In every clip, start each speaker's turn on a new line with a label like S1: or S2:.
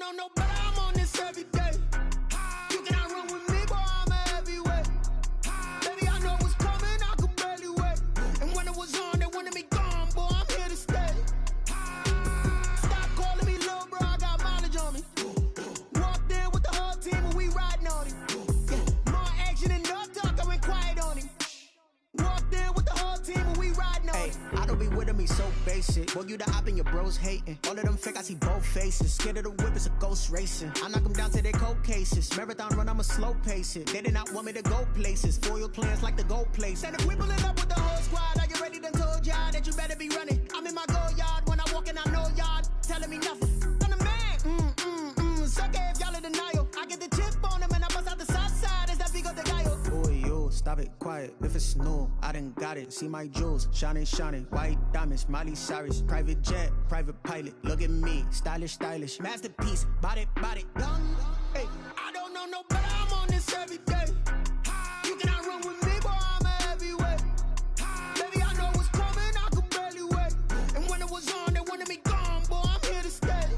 S1: don't know, but I'm on this every day. You cannot run with me, boy, I'm a heavyweight. Baby, I know what's coming, I could barely wait. And when it was on, they wanted me gone, boy, I'm here to stay. Stop calling me little bro, I got mileage on me. Walked in with the whole team and we riding on him. Yeah, more action and no talk, I went quiet on him. Walked in with the whole team and we riding on him.
S2: I don't be with him, he's so basic. Boy, you the op and your bros hating. All of them fake, I see both faces. Scared of the whip, it's a ghost racing. I knock them down to their cold cases. Marathon run, I'ma slow pace it. They did not want me to go places. Foil plans like the go place. And if we pulling up with the whole squad, are you ready? Done told y'all that you better be running. I'm in my go yard when I walk in, I know y'all telling me nothing. I'm the man, suck it if y'all in denial. I get the chip on them and I bust out the south side. Is that Vigo de Gallo? Boy, yo, stop it, quiet. If it's new, I done got it. See my jewels, shining, shining. White diamonds, Miley Cyrus. Private jet, private pilot. Look at me, stylish, stylish. Masterpiece, body, done.
S1: Hey, I don't know, no, but I'm on this every day. You cannot run with me, boy, I'm a heavyweight. Baby, I know what's coming, I could barely wait. And when it was on, they wanted me gone, boy, I'm here to stay.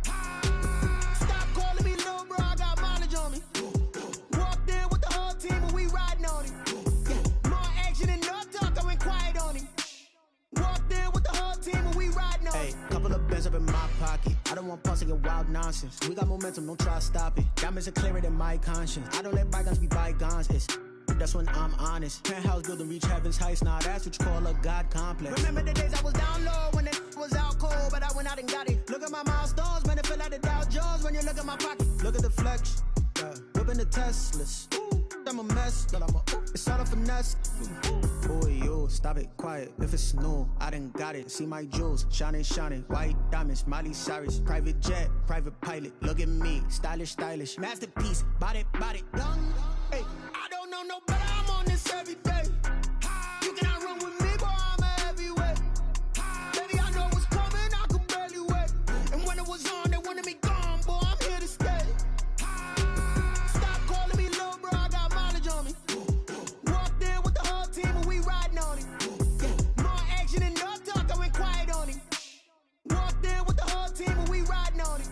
S1: Stop calling me little bro, I got mileage on me. Walked in with the whole team and we riding on him. Yeah, more action and no talk, I went quiet on him. Walked in with the whole team and we riding on him.
S2: Couple of bands up in my pocket. I don't want pause to get wild nonsense. We got momentum, don't try to stop it. Diamonds are clearer than my conscience. I don't let bygones be bygones. That's when I'm honest. Penthouse building reach heaven's heights. Now that's what you call a God complex.
S1: Remember the days I was down low when it was out cold, but I went out and got it. Look at my milestones, man, it feel like the Dow Jones when you look at my pocket.
S2: Look at the flex, whipping the Teslas. I'm a mess, but it's all a finesse. Boy, yo, stop it, quiet. If it's new, I done got it. See my jewels, shining, shining. White diamonds, Miley Cyrus. Private jet, private pilot. Look at me, stylish, stylish. Masterpiece, body, done.
S1: Hey, I don't know, no, but I'm on this every day. You cannot run with me, boy, I'm a heavyweight. Baby, I know what's coming, I could barely wait. And when it was on, they wanted me gone, boy, I'm here to stay. Stop calling me little bro, I got mileage on me. Walked in with the whole team and we riding on him. Yeah, more action and no talk, I went quiet on him. Walked in with the whole team and we riding on him.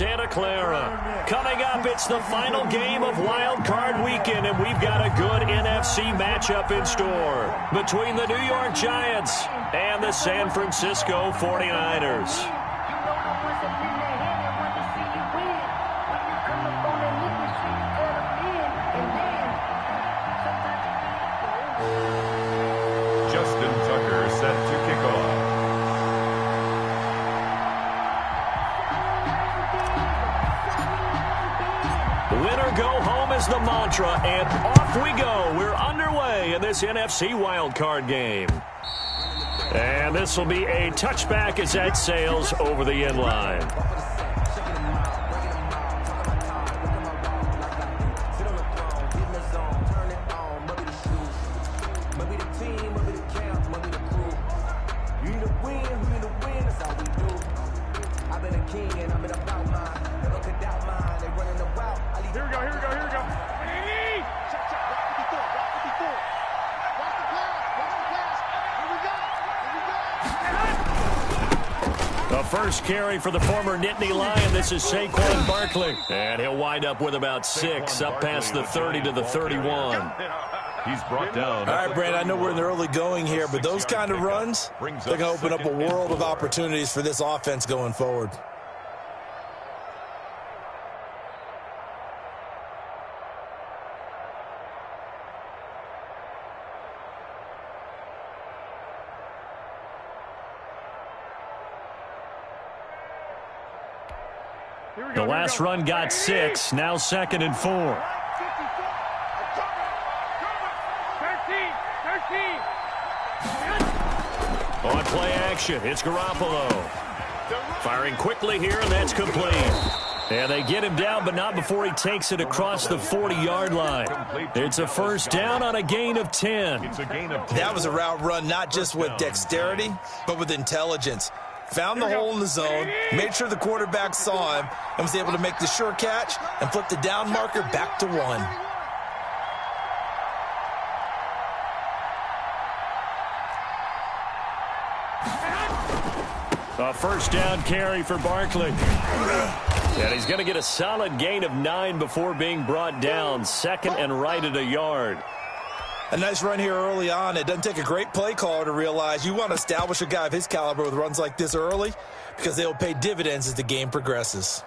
S3: Santa Clara. Coming up, it's the final game of Wild Card Weekend, and we've got a good NFC matchup in store between the New York Giants and the San Francisco 49ers. The mantra, and off we go. We're underway in this NFC wildcard game. And this will be a touchback as that sails over the end line. First carry for the former Nittany Lion. This is Saquon Barkley. And he'll wind up with about 6 up past the 30 to the 31.
S4: He's brought down.
S5: All right, Brand, I know we're in the early going here, but those kind of runs, they're going to open up a world of opportunities for this offense going forward.
S3: The last run got 6, now 2nd and 4. On play action, it's Garoppolo. Firing quickly here, and that's complete. And they get him down, but not before he takes it across the 40-yard line. It's a first down on a gain of 10.
S5: That was a route run not just with dexterity, but with intelligence. Found the hole in the zone, made sure the quarterback saw him, and was able to make the sure catch and flip the down marker back to 1.
S3: A first down carry for Barkley. And he's going to get a solid gain of 9 before being brought down. 2nd and right at a yard.
S5: A nice run here early on. It doesn't take a great play caller to realize you want to establish a guy of his caliber with runs like this early because they will pay dividends as the game progresses.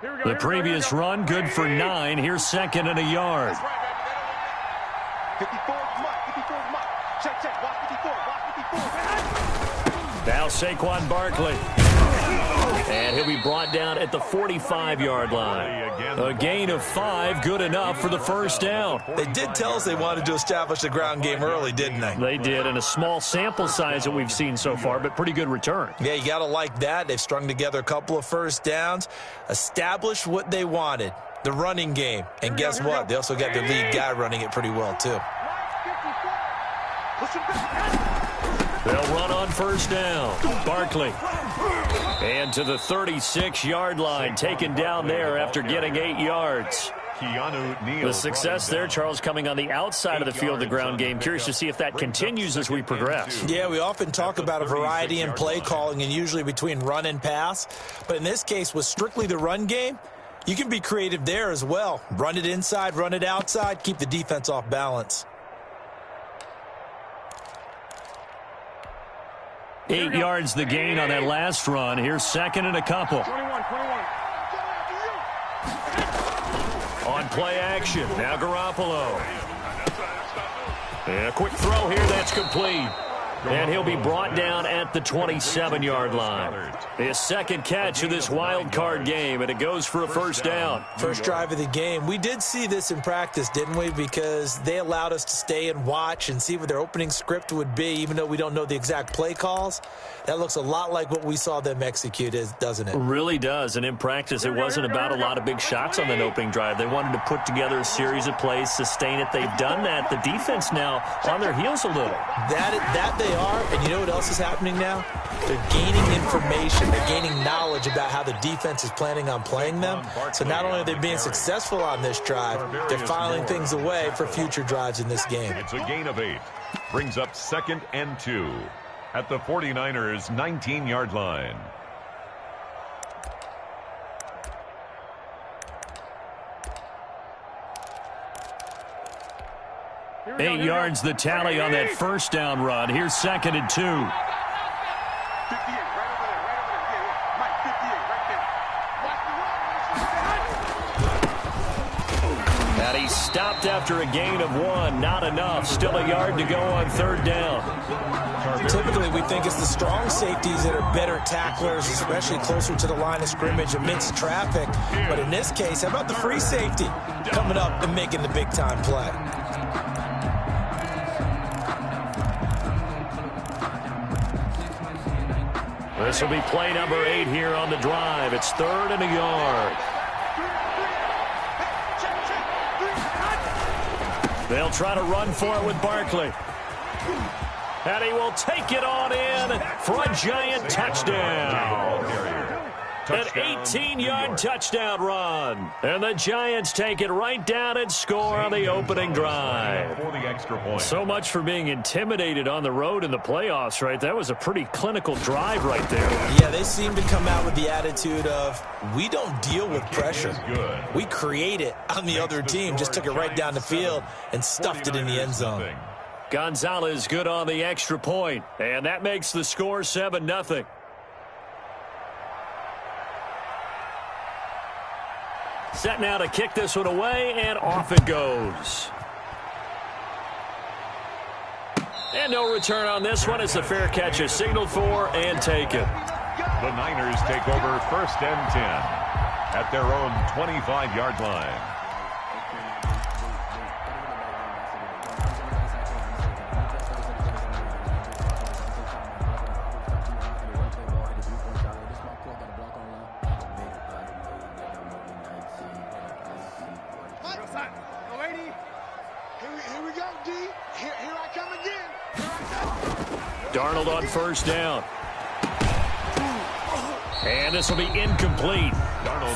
S3: The previous run, good for 9. Here's 2nd and a yard.
S6: 54, check, watch 54,
S3: Now Saquon Barkley. And he'll be brought down at the 45-yard line. A gain of 5, good enough for the first down.
S5: They did tell us they wanted to establish the ground game early, didn't they?
S3: They did, and a small sample size that we've seen so far, but pretty good return.
S5: Yeah, you got to like that. They've strung together a couple of first downs, established what they wanted, the running game. And guess what? They also got their lead guy running it pretty well, too.
S3: They'll run on first down. Barkley. And to the 36-yard line, taken down there after getting 8 yards. The success there, Charles, coming on the outside of the field, the ground game. Curious to see if that continues as we progress.
S5: Yeah, we often talk about a variety in play calling and usually between run and pass. But in this case, with strictly the run game, you can be creative there as well. Run it inside, run it outside, keep the defense off balance.
S3: 8 yards the gain on that last run. Here's 2nd and a couple.
S6: 21.
S3: On play action, now Garoppolo. And a quick throw here, that's complete. And he'll be brought down at the 27-yard line. His 2nd catch of this wild card game, and it goes for a first down.
S5: First drive of the game. We did see this in practice, didn't we? Because they allowed us to stay and watch and see what their opening script would be, even though we don't know the exact play calls. That looks a lot like what we saw them execute, doesn't it?
S3: It really does. And in practice, it wasn't about a lot of big shots on that opening drive. They wanted to put together a series of plays, sustain it. They've done that. The defense now on their heels a little.
S5: That they are, and you know what else is happening now? They're gaining information. They're gaining knowledge about how the defense is planning on playing them. So not only are they being successful on this drive, they're filing things away for future drives in this game.
S4: It's a gain of 8. Brings up 2nd and 2 at the 49ers' 19-yard line.
S3: 8 yards the tally on that first down run. Here's 2nd and 2.
S6: 58, right over there, Yeah. Mike, 58, right there.
S3: And he stopped after a gain of 1. Not enough. Still a yard to go on 3rd down.
S5: Typically, we think it's the strong safeties that are better tacklers, especially closer to the line of scrimmage amidst traffic. But in this case, how about the free safety coming up and making the big-time play?
S3: This will be play number 8 here on the drive. It's 3rd and a yard. They'll try to run for it with Barkley. And he will take it on in for a giant touchdown. An 18-yard touchdown run. And the Giants take it right down and score on the opening drive.
S4: For the extra point.
S3: So much for being intimidated on the road in the playoffs, right? That was a pretty clinical drive right there.
S5: Yeah, they seem to come out with the attitude of, we don't deal with pressure. We create it on the other team. Just took it right down the field and stuffed it in the end zone.
S3: Gonzalez good on the extra point. And that makes the score 7-0. Set now to kick this one away, and off it goes. And no return on this one as the fair catch is signaled for and taken.
S4: The Niners take over 1st and 10 at their own 25-yard line.
S3: Darnold on 1st down. And this will be incomplete.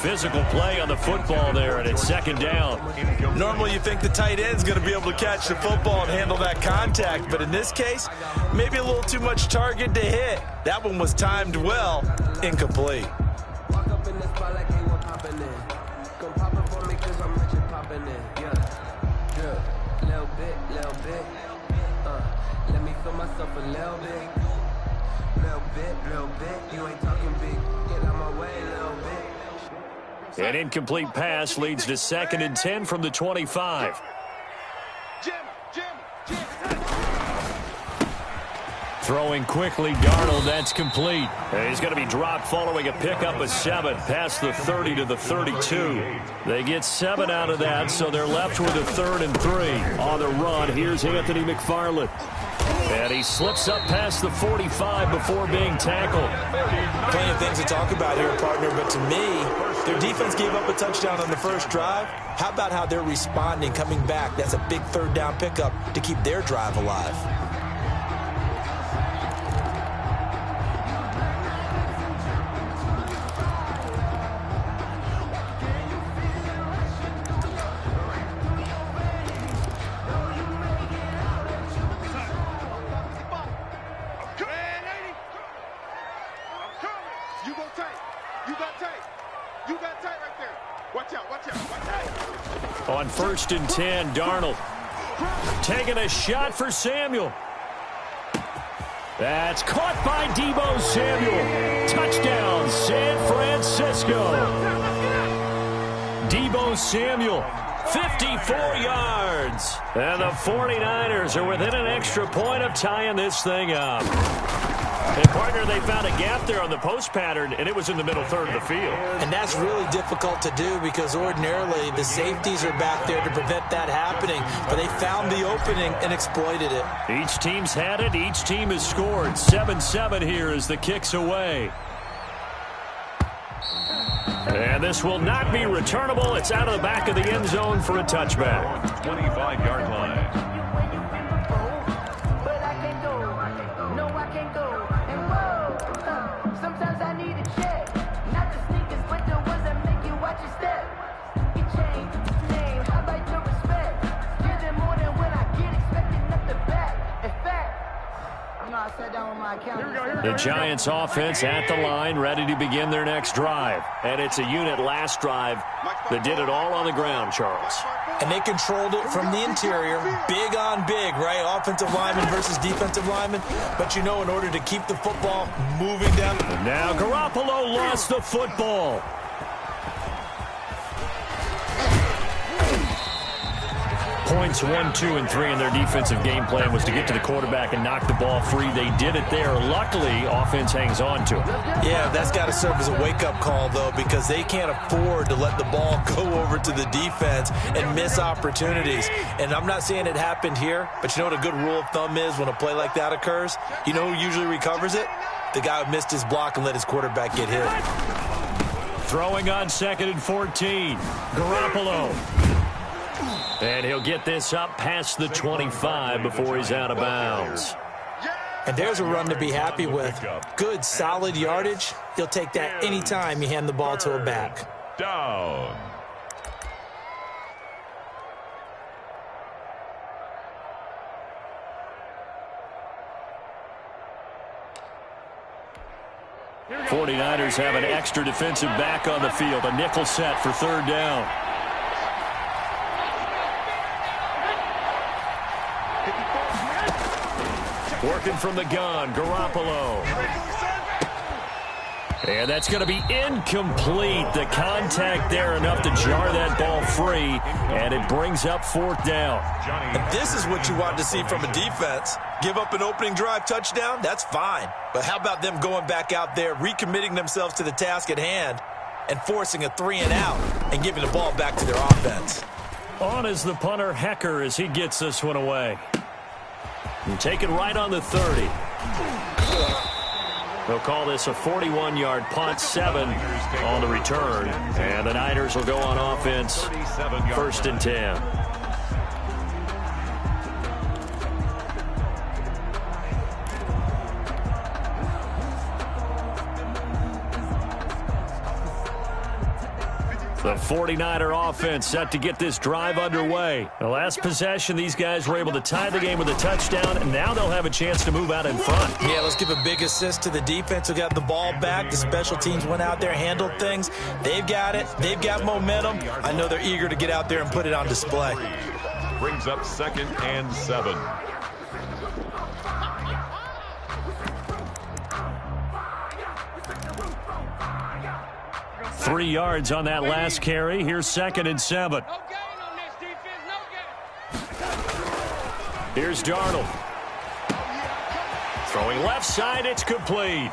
S3: Physical play on the football there, and it's 2nd down.
S5: Normally you think the tight end's going to be able to catch the football and handle that contact, but in this case, maybe a little too much target to hit. That one was timed well, incomplete.
S7: Walk up in the spot like they were popping in. Come pop up for me cause I'm rich and popping in. Yeah. Drip. Little bit. Let me feel myself a little bit. Little bit. You ain't talking big. Get out my way a little bit.
S3: An incomplete pass leads to 2nd and 10 from the 25.
S6: Jim.
S3: Throwing quickly, Darnold, that's complete. And he's going to be dropped following a pickup of 7 past the 30 to the 32. They get 7 out of that, so they're left with a 3rd and 3. On the run, here's Anthony McFarland. And he slips up past the 45 before being tackled.
S5: Plenty of things to talk about here, partner, but to me, their defense gave up a touchdown on the first drive. How about how they're responding, coming back? That's a big 3rd down pickup to keep their drive alive.
S3: On 1st and 10, Darnold taking a shot for Samuel. That's caught by Deebo Samuel. Touchdown, San Francisco. Deebo Samuel, 54 yards. And the 49ers are within an extra point of tying this thing up. And, partner, they found a gap there on the post pattern, and it was in the middle 3rd of the field.
S5: And that's really difficult to do because ordinarily the safeties are back there to prevent that happening. But they found the opening and exploited it.
S3: Each team's had it. Each team has scored. 7-7 here as the kick's away. And this will not be returnable. It's out of the back of the end zone for a touchback.
S4: 25-yard line.
S3: The Giants offense at the line, ready to begin their next drive. And it's a unit last drive that did it all on the ground, Charles.
S5: And they controlled it from the interior, big on big, right? Offensive lineman versus defensive lineman. But you know, in order to keep the football moving down.
S3: And now Garoppolo lost the football. Points 1, 2, and 3 in their defensive game plan was to get to the quarterback and knock the ball free. They did it there. Luckily, offense hangs on to it.
S5: Yeah, that's got to serve as a wake-up call, though, because they can't afford to let the ball go over to the defense and miss opportunities. And I'm not saying it happened here, but you know what a good rule of thumb is when a play like that occurs? You know who usually recovers it? The guy who missed his block and let his quarterback get hit.
S3: Throwing on 2nd and 14. Garoppolo. And he'll get this up past the 25 before he's out of bounds.
S5: And there's a run to be happy with. Good, solid yardage. He'll take that anytime you hand the ball to a back.
S4: Down.
S3: The 49ers have an extra defensive back on the field. A nickel set for 3rd down. Working from the gun, Garoppolo. And that's going to be incomplete. The contact there enough to jar that ball free, and it brings up 4th down.
S5: And this is what you want to see from a defense. Give up an opening drive touchdown, that's fine. But how about them going back out there, recommitting themselves to the task at hand, and forcing a 3-and-out and giving the ball back to their offense.
S3: On is the punter, Hecker, as he gets this one away. And taken right on the 30. They'll call this a 41-yard punt, 7 on the return. And the Niners will go on offense, 1st and 10. The 49er offense set to get this drive underway. The last possession, these guys were able to tie the game with a touchdown, and now they'll have a chance to move out in front.
S5: Yeah, let's give a big assist to the defense who got the ball back. The special teams went out there, handled things. They've got it. They've got momentum. I know they're eager to get out there and put it on display.
S4: Brings up 2nd and 7.
S3: Three yards on that last carry. Here's 2nd and 7. Here's Darnold. Throwing left side, it's complete.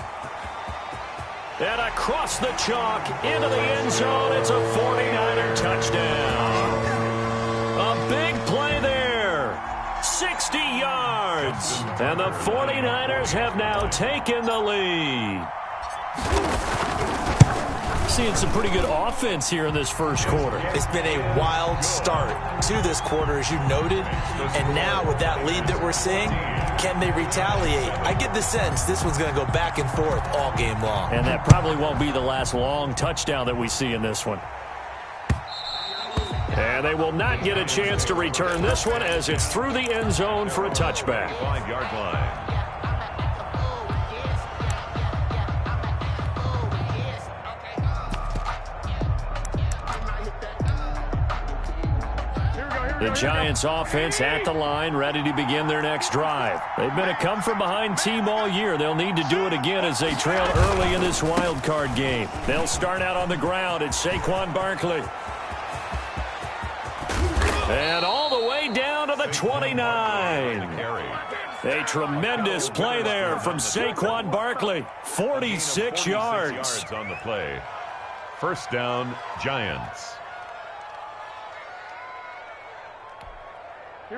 S3: And across the chalk, into the end zone, it's a 49er touchdown. A big play there. 60 yards. And the 49ers have now taken the lead. Seeing some pretty good offense here in this first quarter.
S5: It's been a wild start to this quarter, as you noted. And now with that lead that we're seeing, can they retaliate? I get the sense this one's going to go back and forth all game long.
S3: And that probably won't be the last long touchdown that we see in this one. And they will not get a chance to return this one as it's through the end zone for a touchback.
S4: 5-yard line.
S3: The Giants offense at the line, ready to begin their next drive. They've been a come-from-behind team all year. They'll need to do it again as they trail early in this wild card game. They'll start out on the ground. It's Saquon Barkley. And all the way down to the 29. A tremendous play there from Saquon Barkley. 46 yards
S4: on the play. 1st down, Giants.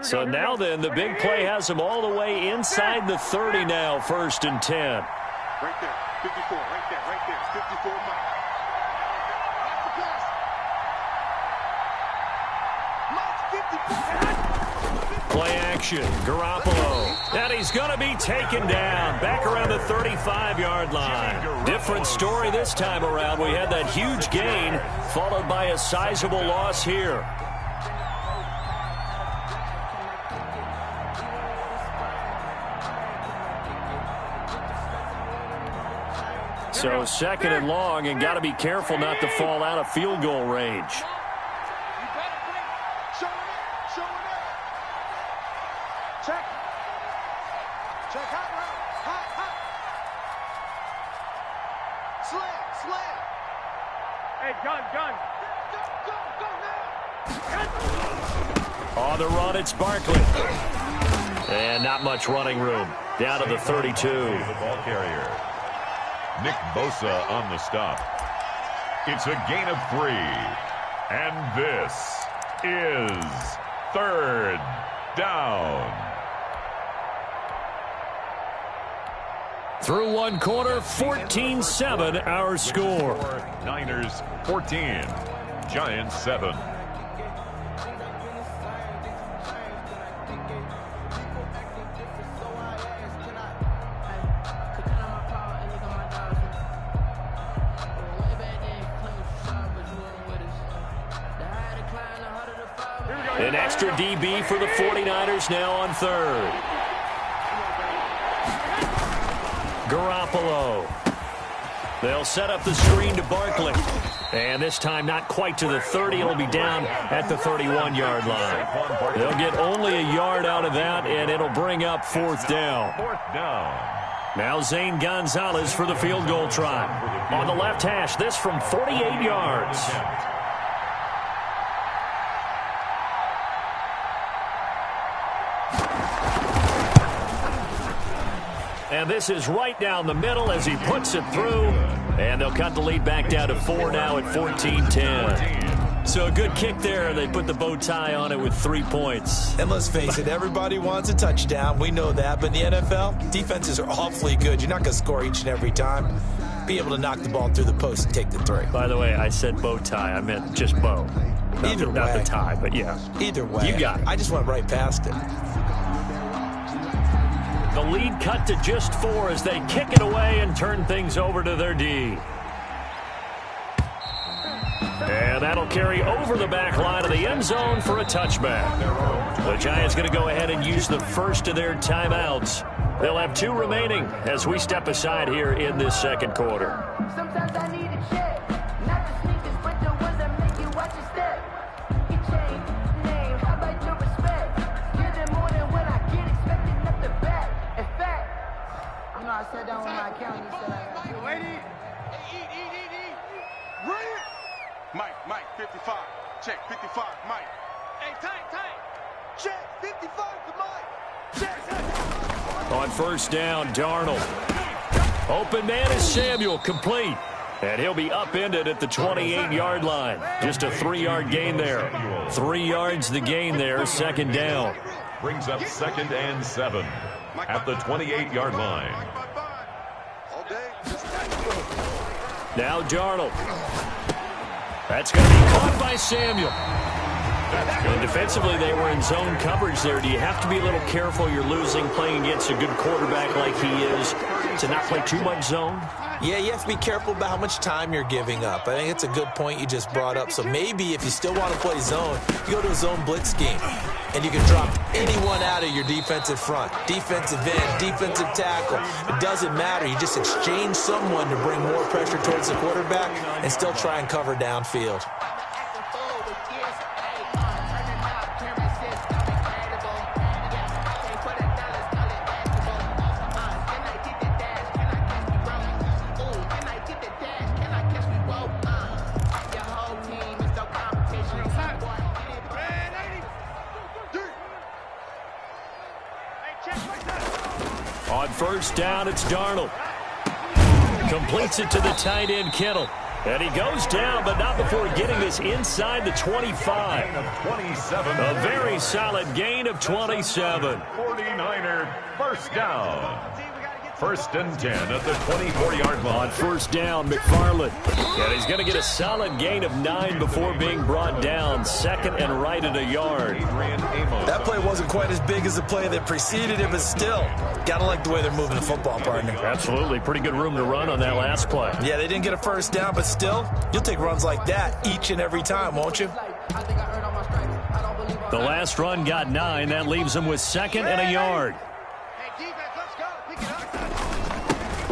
S3: So now then, the big play has them all the way inside the 30 now, 1st and 10.
S6: Right there, 54, right there, 54
S3: Play action, Garoppolo. And he's going to be taken down back around the 35-yard line. Different story this time around. We had that huge gain followed by a sizable loss here. So second and long, and got to be careful not to fall out of field goal range.
S6: Check. Check. Hot route. Hot. Slam. Hey, gun. Go now.
S3: On the run, it's Barkley. And not much running room. Down to the 32.
S4: The ball carrier. Nick Bosa on the stop. It's a gain of 3. And this is third down.
S3: Through one quarter, 14-7 our score.
S4: Niners 14, Giants 7.
S3: An extra DB for the 49ers now on third. Garoppolo. They'll set up the screen to Barkley. And this time not quite to the 30. It'll be down at the 31-yard line. They'll get only a yard out of that, and it'll bring up fourth down. Now Zane Gonzalez for the field goal try. On the left hash, this from 48 yards. And this is right down the middle as he puts it through. And they'll cut the lead back down to 4 now at 14-10. So a good kick there. They put the bow tie on it with 3 points.
S5: And let's face it, everybody wants a touchdown. We know that. But in the NFL, defenses are awfully good. You're not going to score each and every time. Be able to knock the ball through the post and take the 3.
S3: By the way, I said bow tie. I meant just bow. Not the tie, but yeah.
S5: Either way.
S3: You got it.
S5: I just went right past it.
S3: The lead cut to just 4 as they kick it away and turn things over to their D. And that'll carry over the back line of the end zone for a touchback. The Giants going to go ahead and use the first of their timeouts. They'll have 2 remaining as we step aside here in this second quarter.
S8: Sometimes I need a check, not the sneakers, but the ones that make you watch your step. Your chain, name, how about your respect? Give them more than what I get, expecting up the back. In fact, you know I sat down with my accountant, he said I got
S6: Lady, eat. Read it. Mike, 55. Check, 55, Mike. Hey, tight. Check, 55 to Mike. Check.
S3: On first down, Darnold. Open man is Samuel, complete. And he'll be upended at the 28-yard line. Just a 3-yard gain there. 3 yards the gain there, second down.
S4: Brings up 2nd and 7 at the 28-yard line.
S3: Now Darnold. That's going to be caught by Samuel. And defensively, they were in zone coverage there. Do you have to be a little careful? You're losing, playing against a good quarterback like he is, to not play too much zone?
S5: Yeah, you have to be careful about how much time you're giving up. I think it's a good point you just brought up. So maybe if you still want to play zone, you go to a zone blitz scheme. And you can drop anyone out of your defensive front. Defensive end, defensive tackle. It doesn't matter. You just exchange someone to bring more pressure towards the quarterback and still try and cover downfield.
S3: On first down, it's Darnold. Completes it to the tight end, Kittle. And he goes down, but not before getting this inside the 25. A very solid gain of 27.
S4: 49er first down. 1st and 10 at the 24-yard line.
S3: On first down, McFarland. And he's going to get a solid gain of 9 before being brought down. 2nd and right at a yard.
S5: That play wasn't quite as big as the play that preceded it, but still, got to like the way they're moving the football, partner.
S3: Absolutely. Pretty good room to run on that last play.
S5: Yeah, they didn't get a first down, but still, you'll take runs like that each and every time, won't you?
S3: The last run got 9. That leaves them with 2nd and a yard.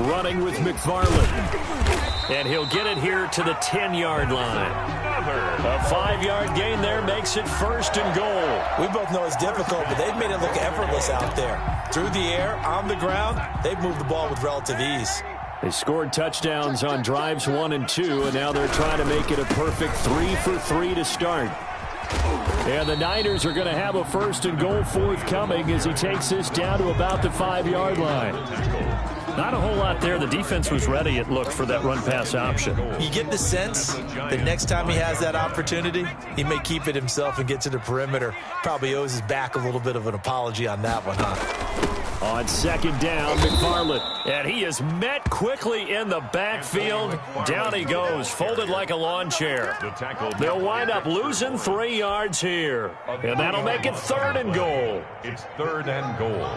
S3: running with McFarland. And he'll get it here to the 10-yard line. A 5-yard gain there makes it 1st and goal.
S5: We both know it's difficult, but they've made it look effortless out there. Through the air, on the ground, they've moved the ball with relative ease.
S3: They scored touchdowns on drives 1 and 2, and now they're trying to make it a perfect 3 for 3 to start. And the Niners are going to have a 1st and goal forthcoming as he takes this down to about the 5-yard line. Not a whole lot there. The defense was ready, it looked, for that run-pass option.
S5: You get the sense that next time he has that opportunity, he may keep it himself and get to the perimeter. Probably owes his back a little bit of an apology on that one, huh?
S3: On 2nd down, McFarland. And he is met quickly in the backfield. Down he goes, folded like a lawn chair. They'll wind up losing 3 yards here. And that'll make it 3rd and goal.
S4: It's 3rd and goal.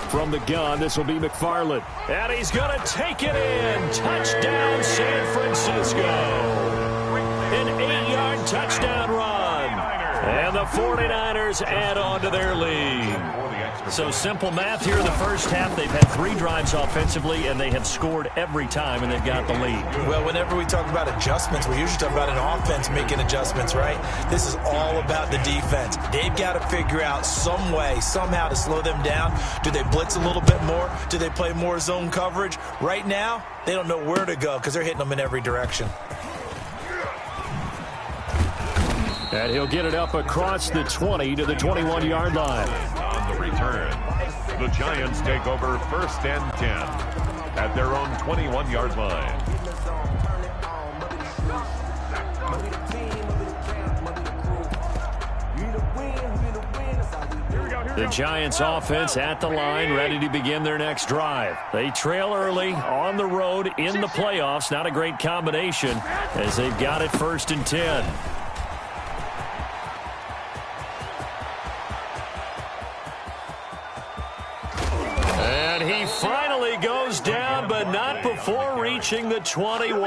S3: From the gun, this will be McFarland. And he's going to take it in. Touchdown, San Francisco. An 8-yard touchdown run. And the 49ers add on to their lead. So simple math here in the first half. They've had 3 drives offensively, and they have scored every time, and they've got the lead.
S5: Well, whenever we talk about adjustments, we usually talk about an offense making adjustments, right? This is all about the defense. They've got to figure out some way, somehow to slow them down. Do they blitz a little bit more? Do they play more zone coverage? Right now, they don't know where to go because they're hitting them in every direction.
S3: And he'll get it up across the 20 to the 21-yard line.
S4: On the return, the Giants take over 1st and 10 at their own 21-yard line.
S3: The Giants offense at the line, ready to begin their next drive. They trail early on the road in the playoffs. Not a great combination as they've got it 1st and 10. He finally goes down, but not before reaching the 21.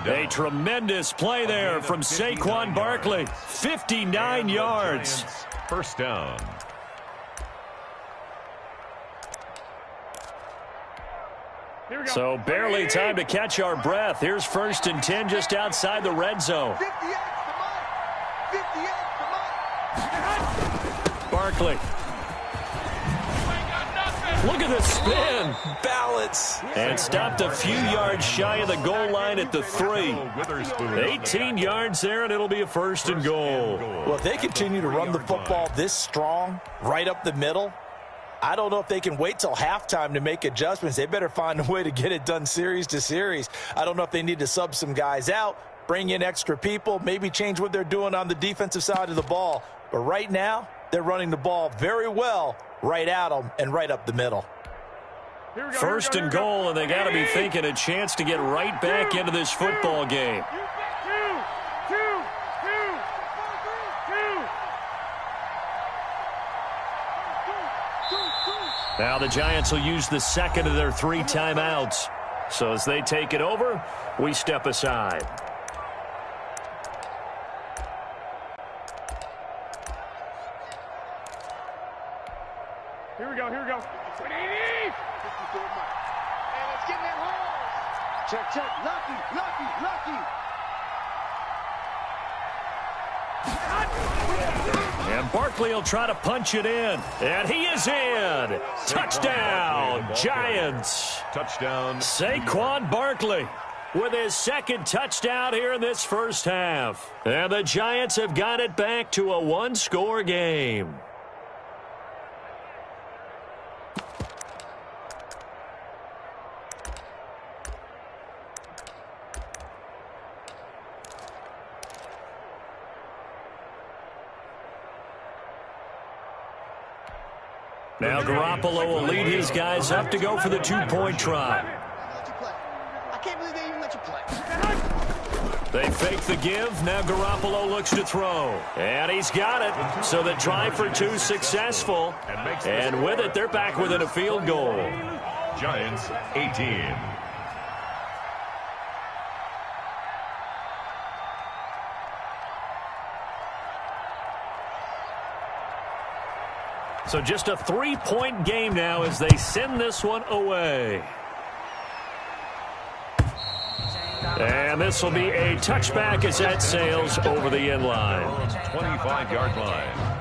S3: A tremendous play there from Saquon Barkley. 59 yards.
S4: 1st down.
S3: So barely time to catch our breath. Here's 1st and 10 just outside the red zone. Barkley. Look at the spin.
S5: Balance.
S3: And stopped a few yards shy of the goal line at the 3. 18 yards there, and it'll be a 1st and goal.
S5: Well, if they continue to run the football this strong, right up the middle, I don't know if they can wait till halftime to make adjustments. They better find a way to get it done series to series. I don't know if they need to sub some guys out, bring in extra people, maybe change what they're doing on the defensive side of the ball. But right now, they're running the ball very well right at them and right up the middle.
S3: 1st and goal, and they got to be thinking a chance to get right back into this football game. Now the Giants will use the 2nd of their 3 timeouts. So as they take it over, we step aside.
S6: Here we go. And let's get that hole. Check. Lucky.
S3: And Barkley will try to punch it in. And he is in. Touchdown, Giants.
S4: Touchdown.
S3: Saquon Barkley with his 2nd touchdown here in this first half. And the Giants have got it back to a 1-score game. Now Garoppolo will lead his guys up to go for the 2-point try.
S6: I can't believe they even let you play.
S3: They fake the give. Now Garoppolo looks to throw. And he's got it. So the try for 2 successful. And with it, they're back within a field goal.
S4: Giants 18.
S3: So just a 3-point game now as they send this one away. And this will be a touchback as that sails over the end line.
S4: 25-yard line.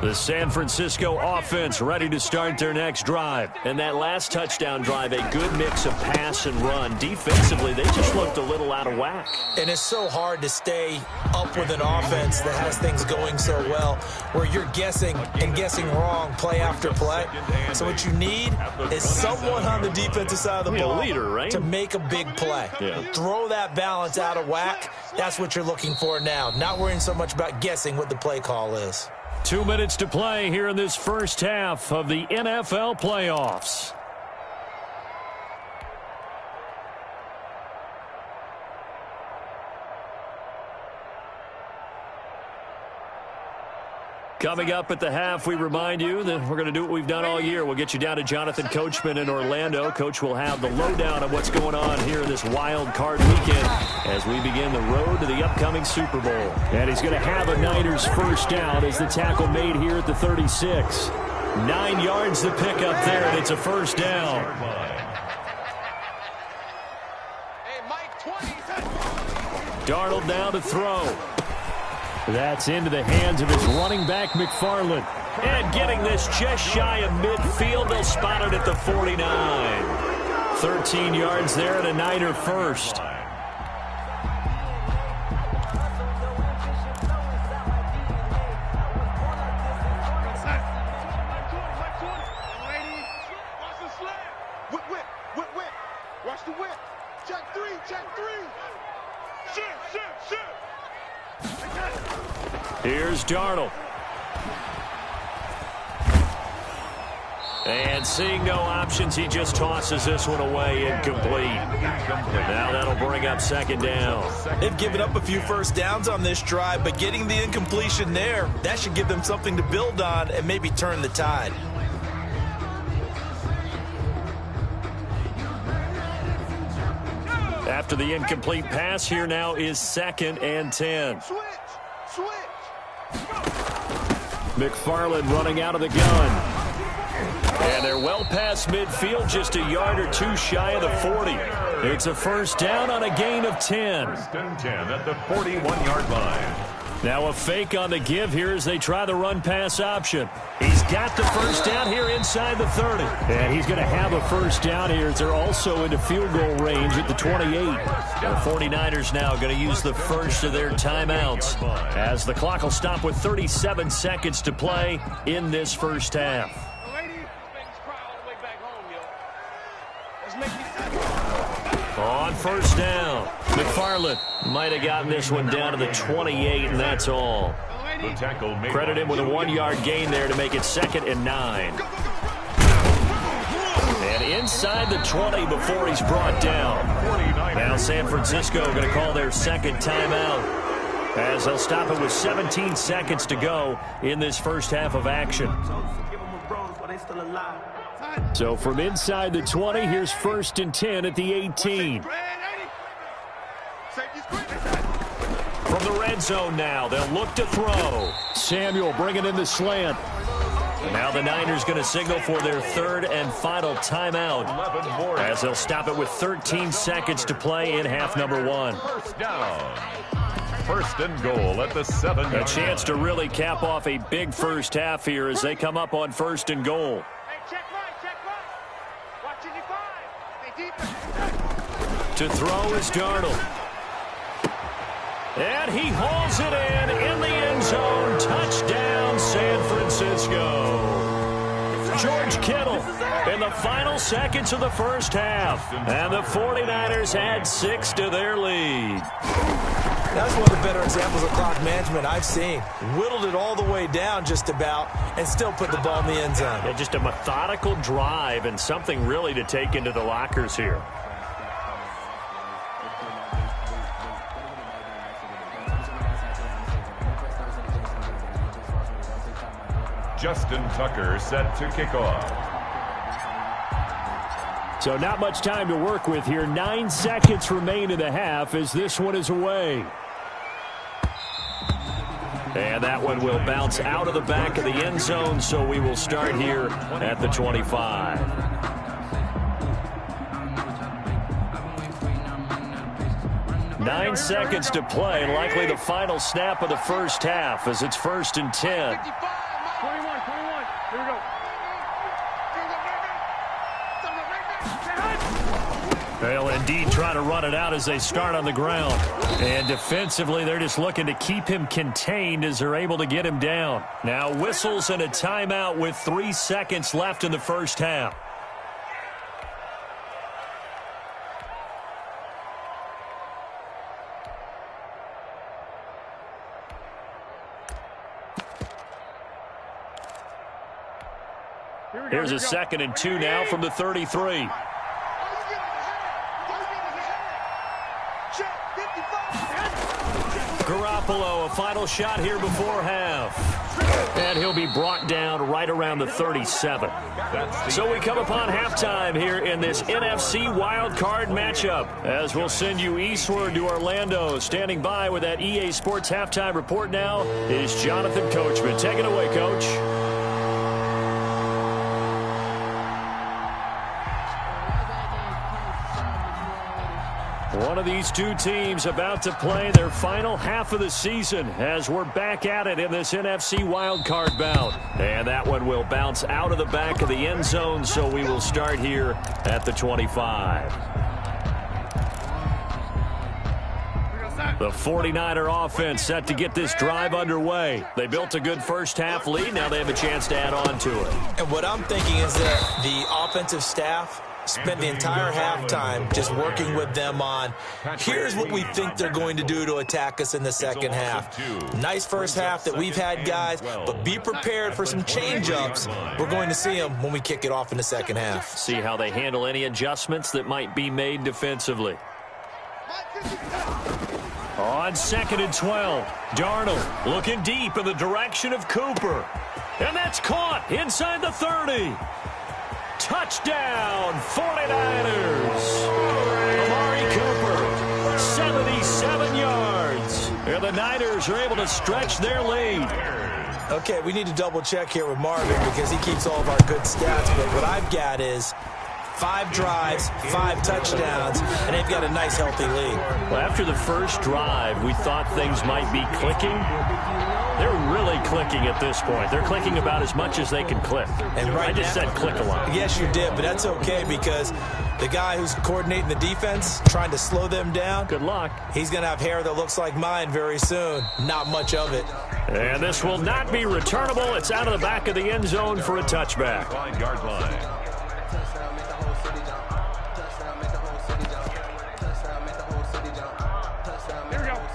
S3: The San Francisco offense ready to start their next drive. And that last touchdown drive, a good mix of pass and run. Defensively, they just looked a little out of whack.
S5: And it's so hard to stay up with an offense that has things going so well, where you're guessing and guessing wrong play after play. So what you need is someone on the defensive side of the ball,
S3: leader, right?
S5: to make a big play.
S3: Yeah.
S5: Throw that balance out of whack. That's what you're looking for now. Not worrying so much about guessing what the play call is.
S3: 2 minutes to play here in this first half of the NFL playoffs. Coming up at the half, we remind you that we're going to do what we've done all year. We'll get you down to Jonathan Coachman in Orlando. Coach will have the lowdown of what's going on here in this wild card weekend as we begin the road to the upcoming Super Bowl. And he's going to have a Niners first down as the tackle made here at the 36. 9 yards to pick up there, and it's a first down. Darnold now to throw. That's into the hands of his running back, McFarland. And getting this just shy of midfield, they'll spot it at the 49. 13 yards there and a Niner first.
S6: Watch the whip. Check three. Shoot.
S3: Here's Darnold. And seeing no options, he just tosses this one away, incomplete. Now that'll bring up second down.
S5: They've given up a few first downs on this drive, but getting the incompletion there, that should give them something to build on and maybe turn the tide.
S3: After the incomplete pass, here now is 2nd and 10.
S6: Switch.
S3: McFarland running out of the gun. And they're well past midfield, just a yard or two shy of the 40. It's a first down on a gain of 10.
S4: 1st and 10 at the 41-yard line.
S3: Now a fake on the give here as they try the run-pass option. He's got the first down here inside the 30. And he's going to have a first down here as they're also into field goal range at the 28. The 49ers now going to use the first of their timeouts as the clock will stop with 37 seconds to play in this first half. On first down, McFarland might have gotten this one down to the 28, and that's all. Credit him with a 1-yard gain there to make it 2nd and 9. And inside the 20 before he's brought down. Now San Francisco going to call their second timeout as they'll stop it with 17 seconds to go in this first half of action. So from inside the 20, here's 1st and 10 at the 18. From the red zone now, they'll look to throw. Samuel bringing in the slant. Now the Niners going to signal for their 3rd and final timeout as they'll stop it with 13 seconds to play in half number 1.
S4: First down. 1st and goal at the 7-yard line.
S3: A chance to really cap off a big first half here as they come up on 1st and goal. To throw is Darnold. And he hauls it in the end zone. Touchdown, San Francisco. George Kittle in the final seconds of the first half. And the 49ers add 6 to their lead.
S5: That's one of the better examples of clock management I've seen. Whittled it all the way down just about and still put the ball in the end zone.
S3: Yeah, just a methodical drive and something really to take into the lockers here.
S4: Justin Tucker set to kick off.
S3: So not much time to work with here. 9 seconds remain in the half as this one is away. And that one will bounce out of the back of the end zone, so we will start here at the 25. Nine seconds to play, likely the final snap of the first half as it's 1st and 10.
S6: 21, here we go.
S3: They'll indeed try to run it out as they start on the ground. And defensively, they're just looking to keep him contained as they're able to get him down. Now whistles and a timeout with 3 seconds left in the first half. Here's a 2nd and 2 now from the 33. Garoppolo, a final shot here before half. And he'll be brought down right around the 37. So we come upon halftime here in this NFC wildcard matchup. As we'll send you eastward to Orlando. Standing by with that EA Sports halftime report now is Jonathan Coachman. Take it away, Coach. One of these two teams about to play their final half of the season as we're back at it in this NFC wildcard bout. And that one will bounce out of the back of the end zone, so we will start here at the 25. The 49er offense set to get this drive underway. They built a good first half lead. Now they have a chance to add on to it.
S5: And what I'm thinking is that the offensive staff spent the entire halftime just working with them on, here's what we think they're going to do to attack us in the second half. Nice first half that we've had, guys, but be prepared for some change-ups. We're going to see them when we kick it off in the second half.
S3: See how they handle any adjustments that might be made defensively. On 2nd and 12, Darnold looking deep in the direction of Cooper. And that's caught inside the 30. Touchdown, 49ers. Amari Cooper, 77 yards. And the Niners are able to stretch their lead.
S5: Okay, we need to double check here with Marvin because he keeps all of our good stats. But what I've got is 5 drives, 5 touchdowns, and they've got a nice, healthy lead.
S3: Well, after the first drive, we thought things might be clicking. They're really clicking at this point. They're clicking about as much as they can click. And I just said click a lot.
S5: Yes, you did, but that's okay because the guy who's coordinating the defense, trying to slow them down,
S3: good luck.
S5: He's going to have hair that looks like mine very soon. Not much of it.
S3: And this will not be returnable. It's out of the back of the end zone for a touchback.
S4: 5-yard line.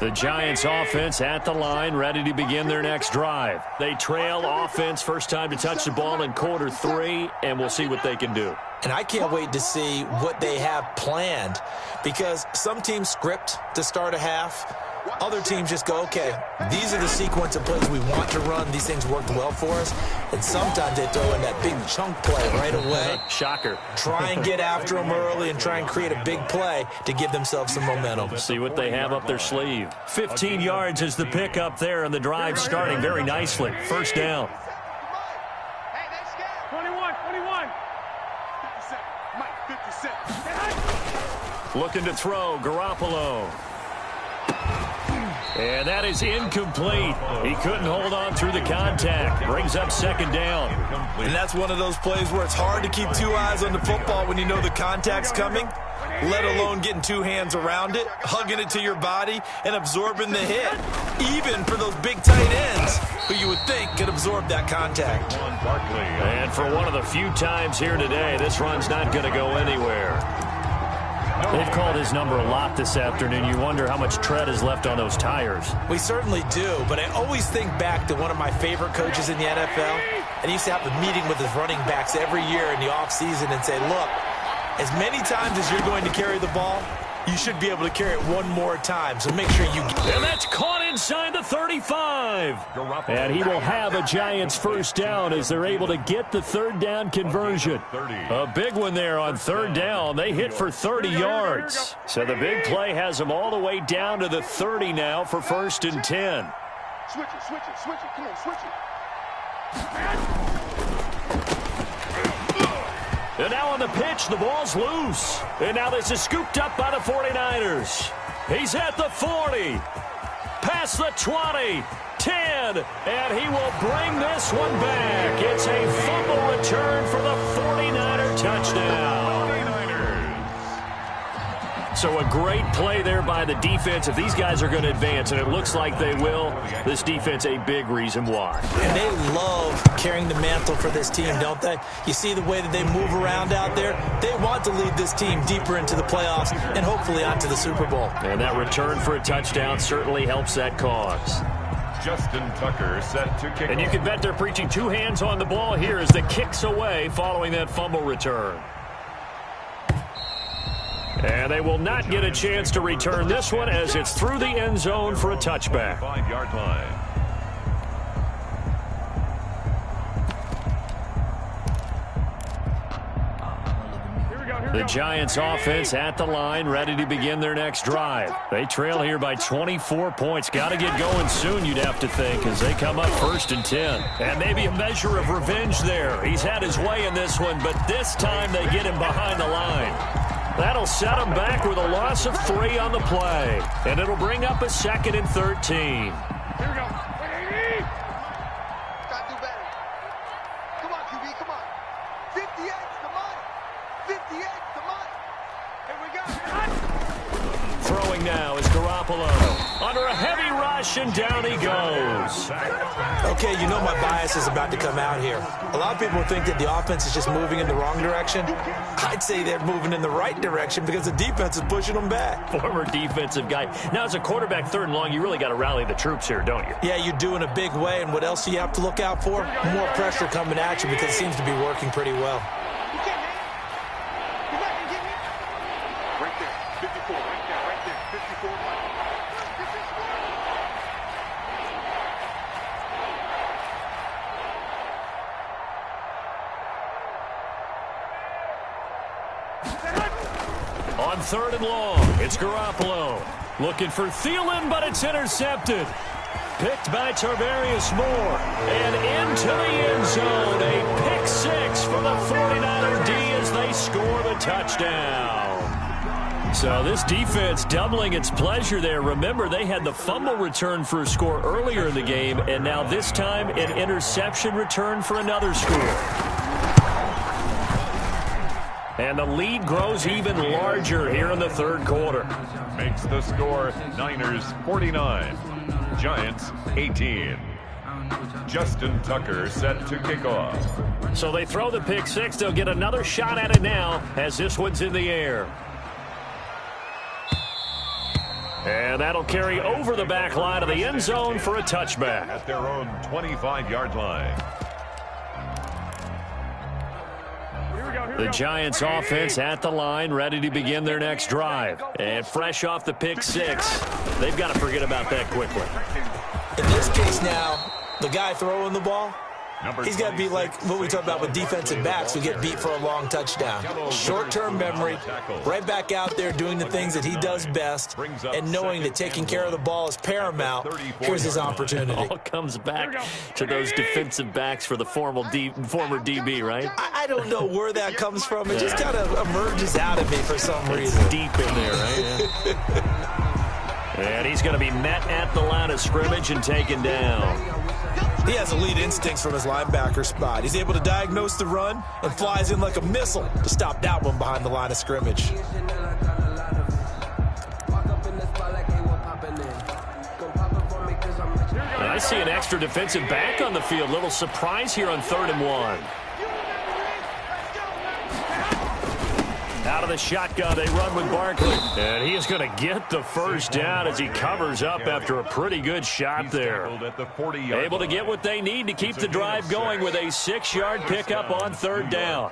S3: The Giants offense at the line, ready to begin their next drive. They trail offense, first time to touch the ball in quarter 3, and we'll see what they can do.
S5: And I can't wait to see what they have planned because some teams script to start a half. Other teams just go, okay, these are the sequence of plays we want to run. These things worked well for us. And sometimes they throw in that big chunk play right away.
S3: Shocker.
S5: Try and get after them early and try and create a big play to give themselves some momentum.
S3: See what they have up their sleeve. 15 yards is the pickup there, and the drive starting very nicely. First down.
S6: 21. 50 seconds. Mike, 50 seconds.
S3: Looking to throw, Garoppolo. And that is incomplete. He couldn't hold on through the contact. Brings up second down.
S5: And that's one of those plays where it's hard to keep 2 eyes on the football when you know the contact's coming, let alone getting 2 hands around it, hugging it to your body, and absorbing the hit. Even for those big tight ends who you would think could absorb that contact.
S3: And for one of the few times here today, this run's not going to go anywhere. They've called his number a lot this afternoon. You wonder how much tread is left on those tires.
S5: We certainly do, but I always think back to one of my favorite coaches in the NFL, and he used to have a meeting with his running backs every year in the offseason and say, look, as many times as you're going to carry the ball, you should be able to carry it one more time, so make sure you get it.
S3: And that's caught inside the 35. And he will have a Giants first down as they're able to get the third down conversion. A big one there on third down. They hit for 30 yards. So the big play has them all the way down to the 30 now for 1st and 10.
S6: Switch it, switch it, switch it. Come on, switch it.
S3: And now on the pitch, the ball's loose. And now this is scooped up by the 49ers. He's at the 40. Past the 20. 10. And he will bring this one back. It's a fumble return for the 49er touchdown. So a great play there by the defense. If these guys are going to advance, and it looks like they will, this defense a big reason why.
S5: And they love carrying the mantle for this team, don't they? You see the way that they move around out there? They want to lead this team deeper into the playoffs and hopefully onto the Super Bowl.
S3: And that return for a touchdown certainly helps that cause.
S4: Justin Tucker set to kick.
S3: And you can bet they're preaching 2 hands on the ball here as the kick's away following that fumble return. And they will not get a chance to return this one as it's through the end zone for a touchback.
S4: 5-yard line.
S3: The Giants offense at the line, ready to begin their next drive. They trail here by 24 points. Got to get going soon, you'd have to think, as they come up 1st and 10. And maybe a measure of revenge there. He's had his way in this one, but this time they get him behind the line. That'll set him back with a loss of 3 on the play. And it'll bring up a 2nd and 13.
S6: Here we go. Wait, gotta do better. Come on, QB, come on. 58's the money. 58's the money. Here we go.
S3: Throwing now is Garoppolo. Under a heavy rush, and down he goes.
S5: Okay, you know my bias is about to come out here. A lot of people think that the offense is just moving in the wrong direction. I'd say they're moving in the right direction because the defense is pushing them back.
S3: Former defensive guy. Now, as a quarterback, 3rd and long, you really got to rally the troops here, don't you?
S5: Yeah, you do in a big way. And what else do you have to look out for? More pressure coming at you because it seems to be working pretty well.
S6: Right there, 54, right there, 54.
S3: On 3rd and long, it's Garoppolo. Looking for Thielen, but it's intercepted. Picked by Tarvarius Moore. And into the end zone. A pick 6 for the 49er D as they score the touchdown. So this defense doubling its pleasure there. Remember, they had the fumble return for a score earlier in the game, and now this time an interception return for another score. And the lead grows even larger here in the 3rd quarter.
S4: Makes the score Niners 49, Giants 18. Justin Tucker set to kick off.
S3: So they throw the pick 6. They'll get another shot at it now as this one's in the air. And that'll carry over the back line of the end zone for a touchback.
S4: At their own 25-yard line.
S3: The Giants offense at the line, ready to begin their next drive. And fresh off the pick 6, they've got to forget about that quickly.
S5: In this case now, the guy throwing the ball, he's got to be like what we talk about with defensive backs who get beat for a long touchdown. Short-term memory, right back out there doing the things that he does best, and knowing that taking care of the ball is paramount. Here's his opportunity.
S3: It all comes back to those defensive backs for the former DB, right?
S5: I don't know where that comes from. It just kind of emerges out of me for some reason.
S3: It's deep in there, right? Yeah. And he's going to be met at the line of scrimmage and taken down.
S5: He has elite instincts from his linebacker spot. He's able to diagnose the run and flies in like a missile to stop that one behind the line of scrimmage.
S3: And I see an extra defensive back on the field. Little surprise here on 3rd and 1. Out of the shotgun, they run with Barkley. And he is going to get the first down as he covers up after a pretty good shot there. Able to get what they need to keep the drive going with a 6-yard pickup on 3rd down.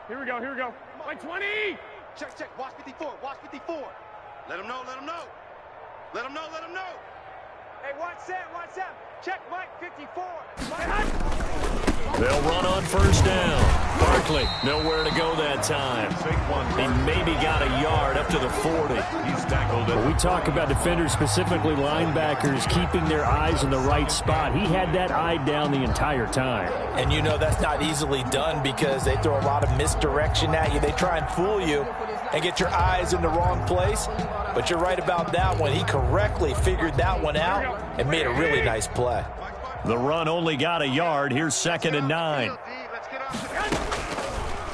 S6: Here we go. Like 20. Check. Watch 54. Let him know, let him know. Let him know, let him know.
S9: Hey, what's up? Check Mike 54.
S3: They'll run on first down. Barkley, nowhere to go that time. He maybe got a yard up to the 40.
S4: He's tackled it.
S3: When we talk about defenders, specifically linebackers, keeping their eyes in the right spot, he had that eye down the entire time.
S5: And you know that's not easily done because they throw a lot of misdirection at you. They try and fool you and get your eyes in the wrong place. But you're right about that one. He correctly figured that one out and made a really nice play.
S3: The run only got a yard. Here's 2nd and 9.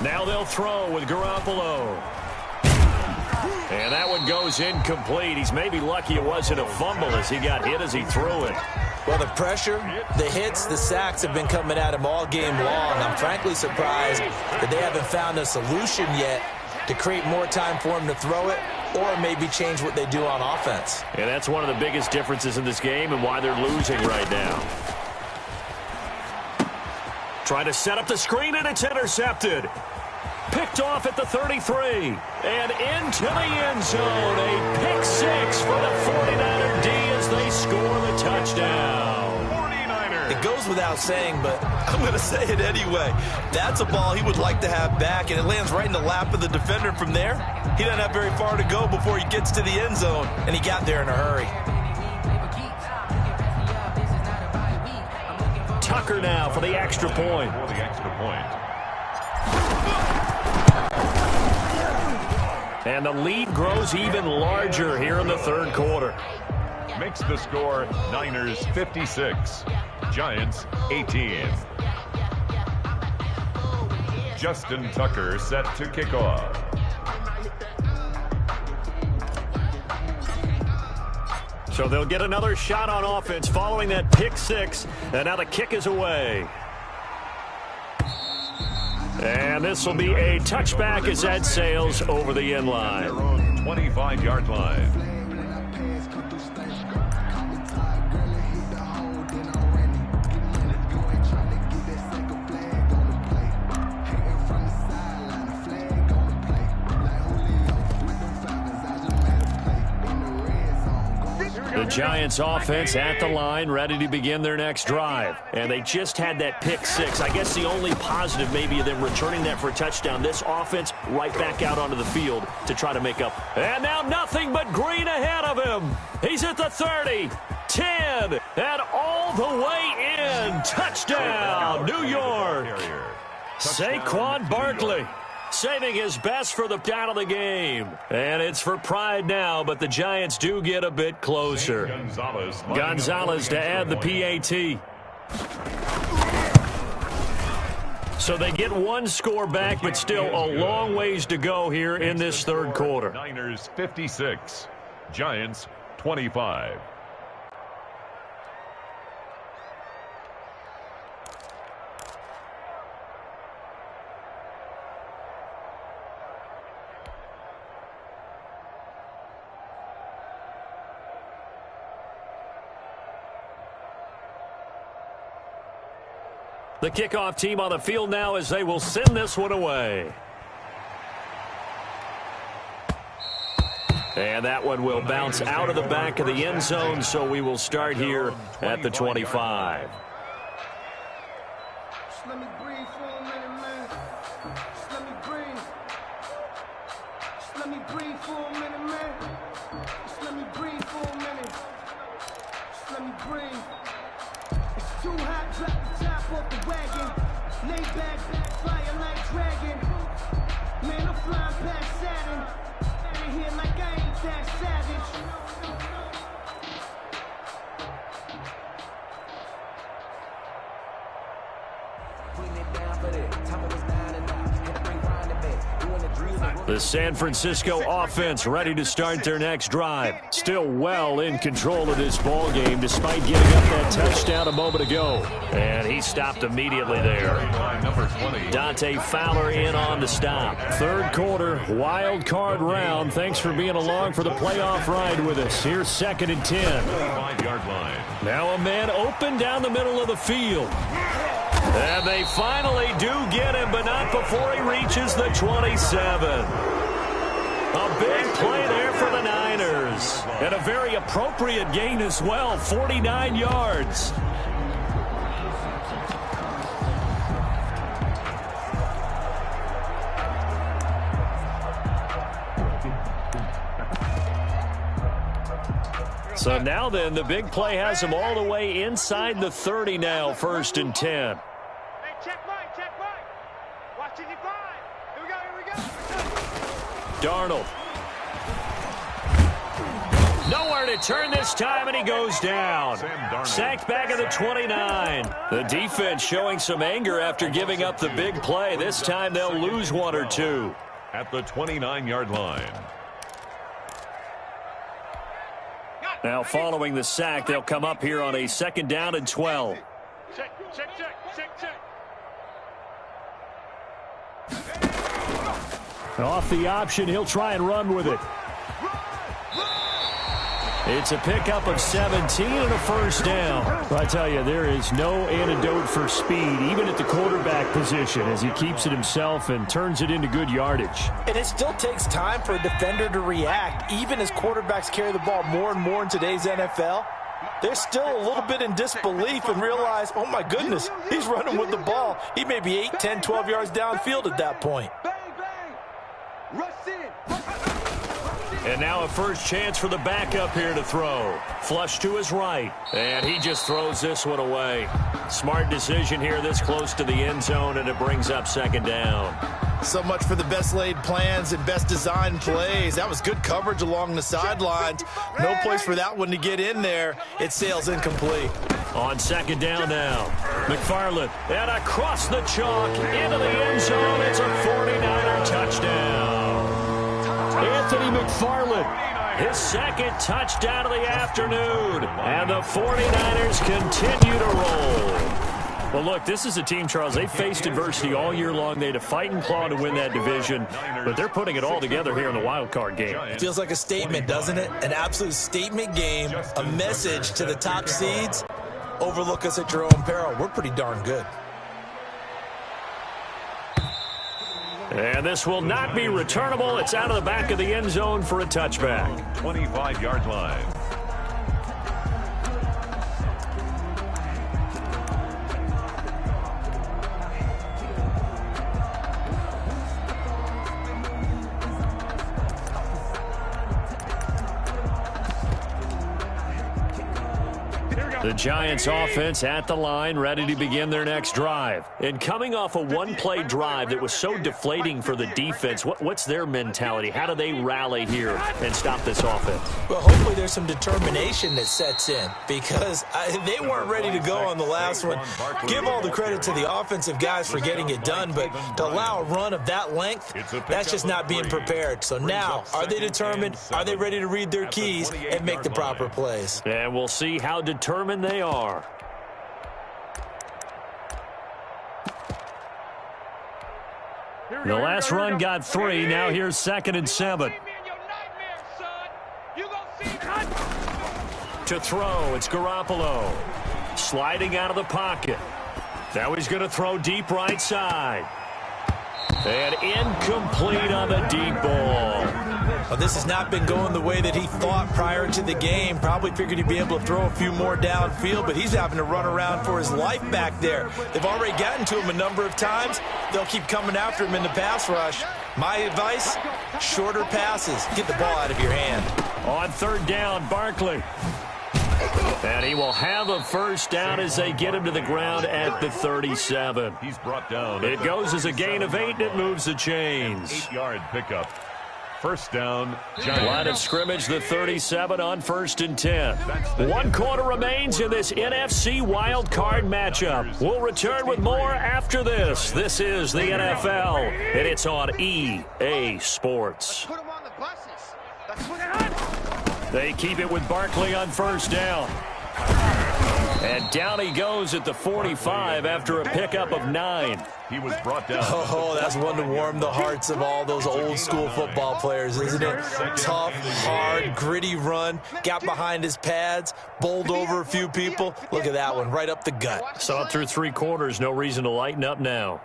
S3: Now they'll throw with Garoppolo. And that one goes incomplete. He's maybe lucky it wasn't a fumble as he got hit as he threw it.
S5: Well, the pressure, the hits, the sacks have been coming at him all game long. I'm frankly surprised that they haven't found a solution yet to create more time for him to throw it or maybe change what they do on offense.
S3: And that's one of the biggest differences in this game and why they're losing right now. Trying to set up the screen, and it's intercepted. Picked off at the 33. And into the end zone. A pick six for the 49er D as they score the touchdown.
S4: 49ers.
S5: It goes without saying, but I'm going to say it anyway. That's a ball he would like to have back, and it lands right in the lap of the defender from there. He doesn't have very far to go before he gets to the end zone, and he got there in a hurry.
S3: Tucker now for the extra point.
S4: For the extra point.
S3: And the lead grows even larger here in the third quarter.
S4: Makes the score Niners 56, Giants 18. Justin Tucker set to kick off.
S3: So they'll get another shot on offense following that pick six. And now the kick is away. And this will be a touchback as that sails over the end line.
S4: Their own 25-yard line.
S3: The Giants offense at the line, ready to begin their next drive. And they just had that pick six. I guess the only positive maybe of them returning that for a touchdown. This offense right back out onto the field to try to make up. And now nothing but green ahead of him. He's at the 30, 10, and all the way in. Touchdown, New York. Saquon Barkley saving his best for the down of the game. And it's for pride now, but the Giants do get a bit closer. Gonzalez to add the PAT. So they get one score back, but still a long ways to go here in this third quarter.
S4: Niners 56, Giants 25.
S3: The kickoff team on the field now as they will send this one away. And that one will bounce out of the back of the end zone, so we will start here at the 25.
S6: Just let me breathe for a minute, man. Just let me breathe. Just let me breathe for a minute, man. Just let me breathe for a minute. Just let me breathe. It's too hot, drop the top off the wagon. Lay back, flying like dragon. Man, I'm flying past Saturn. Out of here like I ain't that savage.
S3: The San Francisco offense ready to start their next drive. Still well in control of this ball game despite giving up that touchdown a moment ago. And he stopped immediately there. Dante Fowler in on the stop. Third quarter, wild card round. Thanks for being along for the playoff ride with us. Here's 2nd and 10.
S4: 5-yard line.
S3: Now a man open down the middle of the field. And they finally do get him, but not before he reaches the 27. A big play there for the Niners. And a very appropriate gain as well, 49 yards. So now then, the big play has him all the way inside the 30 now, 1st and 10.
S9: Hey, check Mike, check Mike. Watch it, divide. Here we go.
S3: Darnold. Nowhere to turn this time, and he goes down. Sacked back at the 29. The defense showing some anger after giving up the big play. This time they'll lose 1 or 2.
S4: At the 29-yard line.
S3: Now following the sack, they'll come up here on a 2nd down and 12.
S9: Check.
S3: Off the option, he'll try and run with it. It's a pickup of 17 and a 1st down. I tell you, there is no antidote for speed, even at the quarterback position, as he keeps it himself and turns it into good yardage.
S5: And it still takes time for a defender to react, even as quarterbacks carry the ball more and more in today's NFL. They're still a little bit in disbelief and realize, oh my goodness, he's running with the ball. He may be 8, 10, 12 yards downfield at that point.
S6: Bang, bang. Rush in.
S3: And now a first chance for the backup here to throw. Flush to his right. And he just throws this one away. Smart decision here this close to the end zone, and it brings up 2nd down.
S5: So much for the best laid plans and best designed plays. That was good coverage along the sidelines. No place for that one to get in there. It sails incomplete.
S3: On 2nd down now. McFarland. And across the chalk into the end zone. It's a 49er touchdown. Anthony McFarland, his 2nd touchdown of the afternoon. And the 49ers continue to roll. Well, look, this is a team, Charles, they faced adversity all year long. They had to fight and claw to win that division, but they're putting it all together here in the wild card game.
S5: It feels like a statement, doesn't it? An absolute statement game, a message to the top seeds. Overlook us at your own peril. We're pretty darn good.
S3: And this will not be returnable. It's out of the back of the end zone for a touchback.
S4: 25-yard line.
S3: The Giants offense at the line, ready to begin their next drive. And coming off a one-play drive that was so deflating for the defense, what's their mentality? How do they rally here and stop this offense?
S5: Well, hopefully there's some determination that sets in, because they weren't ready to go on the last one. Give all the credit to the offensive guys for getting it done, but to allow a run of that length, that's just not being prepared. So now, are they determined? Are they ready to read their keys and make the proper plays?
S3: And we'll see how determined they are. The last run got 3. Now here's 2nd and 7. To throw, it's Garoppolo. Sliding out of the pocket. Now he's going to throw deep right side. And incomplete on the deep ball.
S5: Well, this has not been going the way that he thought prior to the game. Probably figured he'd be able to throw a few more downfield, but he's having to run around for his life back there. They've already gotten to him a number of times. They'll keep coming after him in the pass rush. My advice, shorter passes. Get the ball out of your hand.
S3: On 3rd down, Barkley. And he will have a first down as they get him to the ground at the 37.
S4: He's brought down.
S3: It goes as a gain of 8, and it moves the chains.
S4: 8-yard pickup. First down, Giants.
S3: Line of scrimmage, the 37 on 1st and 10. 1 quarter remains in this NFC wild card matchup. We'll return with more after this. This is the NFL, and it's on EA Sports.
S6: Put them on the buses. That's what
S3: They keep it with Barkley on 1st down. And down he goes at the 45 after a pickup of 9.
S4: He was brought down.
S5: Oh, that's one to warm the hearts of all those old school football players, isn't it? Tough, hard, gritty run. Got behind his pads, bowled over a few people. Look at that one, right up the gut.
S3: Saw it through 3 quarters. No reason to lighten up now.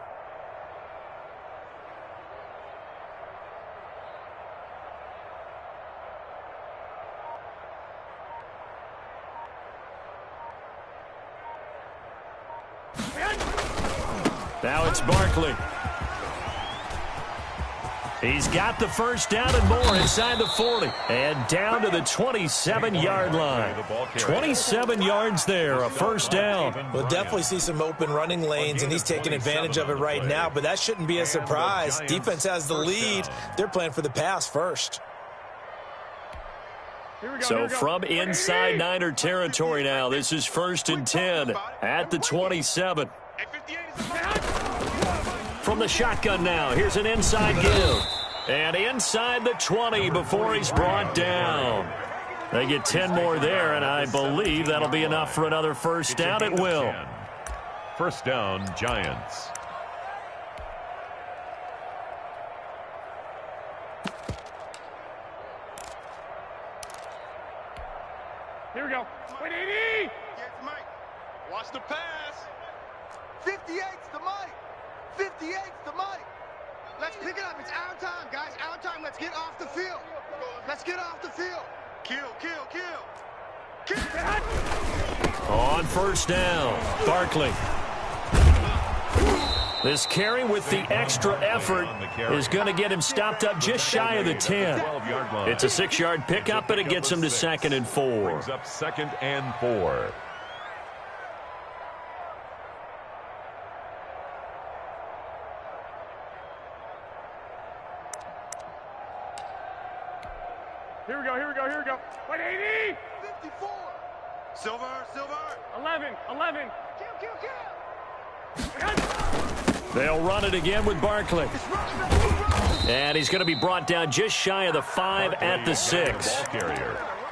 S3: Now it's Barkley. He's got the first down and more inside the 40. And down to the 27-yard line. 27 yards there, a first down.
S5: We'll definitely see some open running lanes, and he's taking advantage of it right now, but that shouldn't be a surprise. Defense has the lead. They're playing for the pass first.
S3: So from inside Niner territory now, this is 1st and 10 at the 27. From the shotgun now, here's an inside give. And inside the 20 before he's brought down. They get 10 more there, and I believe that'll be enough for another first down. It will.
S4: First down, Giants.
S9: Here we go. 180.
S6: Get Mike. Watch the pass. 58's the Mike. 58's the Mike. Let's pick it up. It's our time, guys. Our time. Let's get off the field. Let's get off the field. Kill, kill, kill. Kill.
S3: On first down, Barkley. This carry with the extra effort is going to get him stopped up just shy of the 10. It's a 6-yard pickup, and it gets him to 2nd and 4.
S4: Brings up 2nd and 4.
S9: Here we go, here we go, here we go. 180.
S6: 54. Silver, silver.
S9: 11, 11.
S6: Kill, kill, kill.
S3: They'll run it again with Barkley. And he's going to be brought down just shy of the 5 at the 6.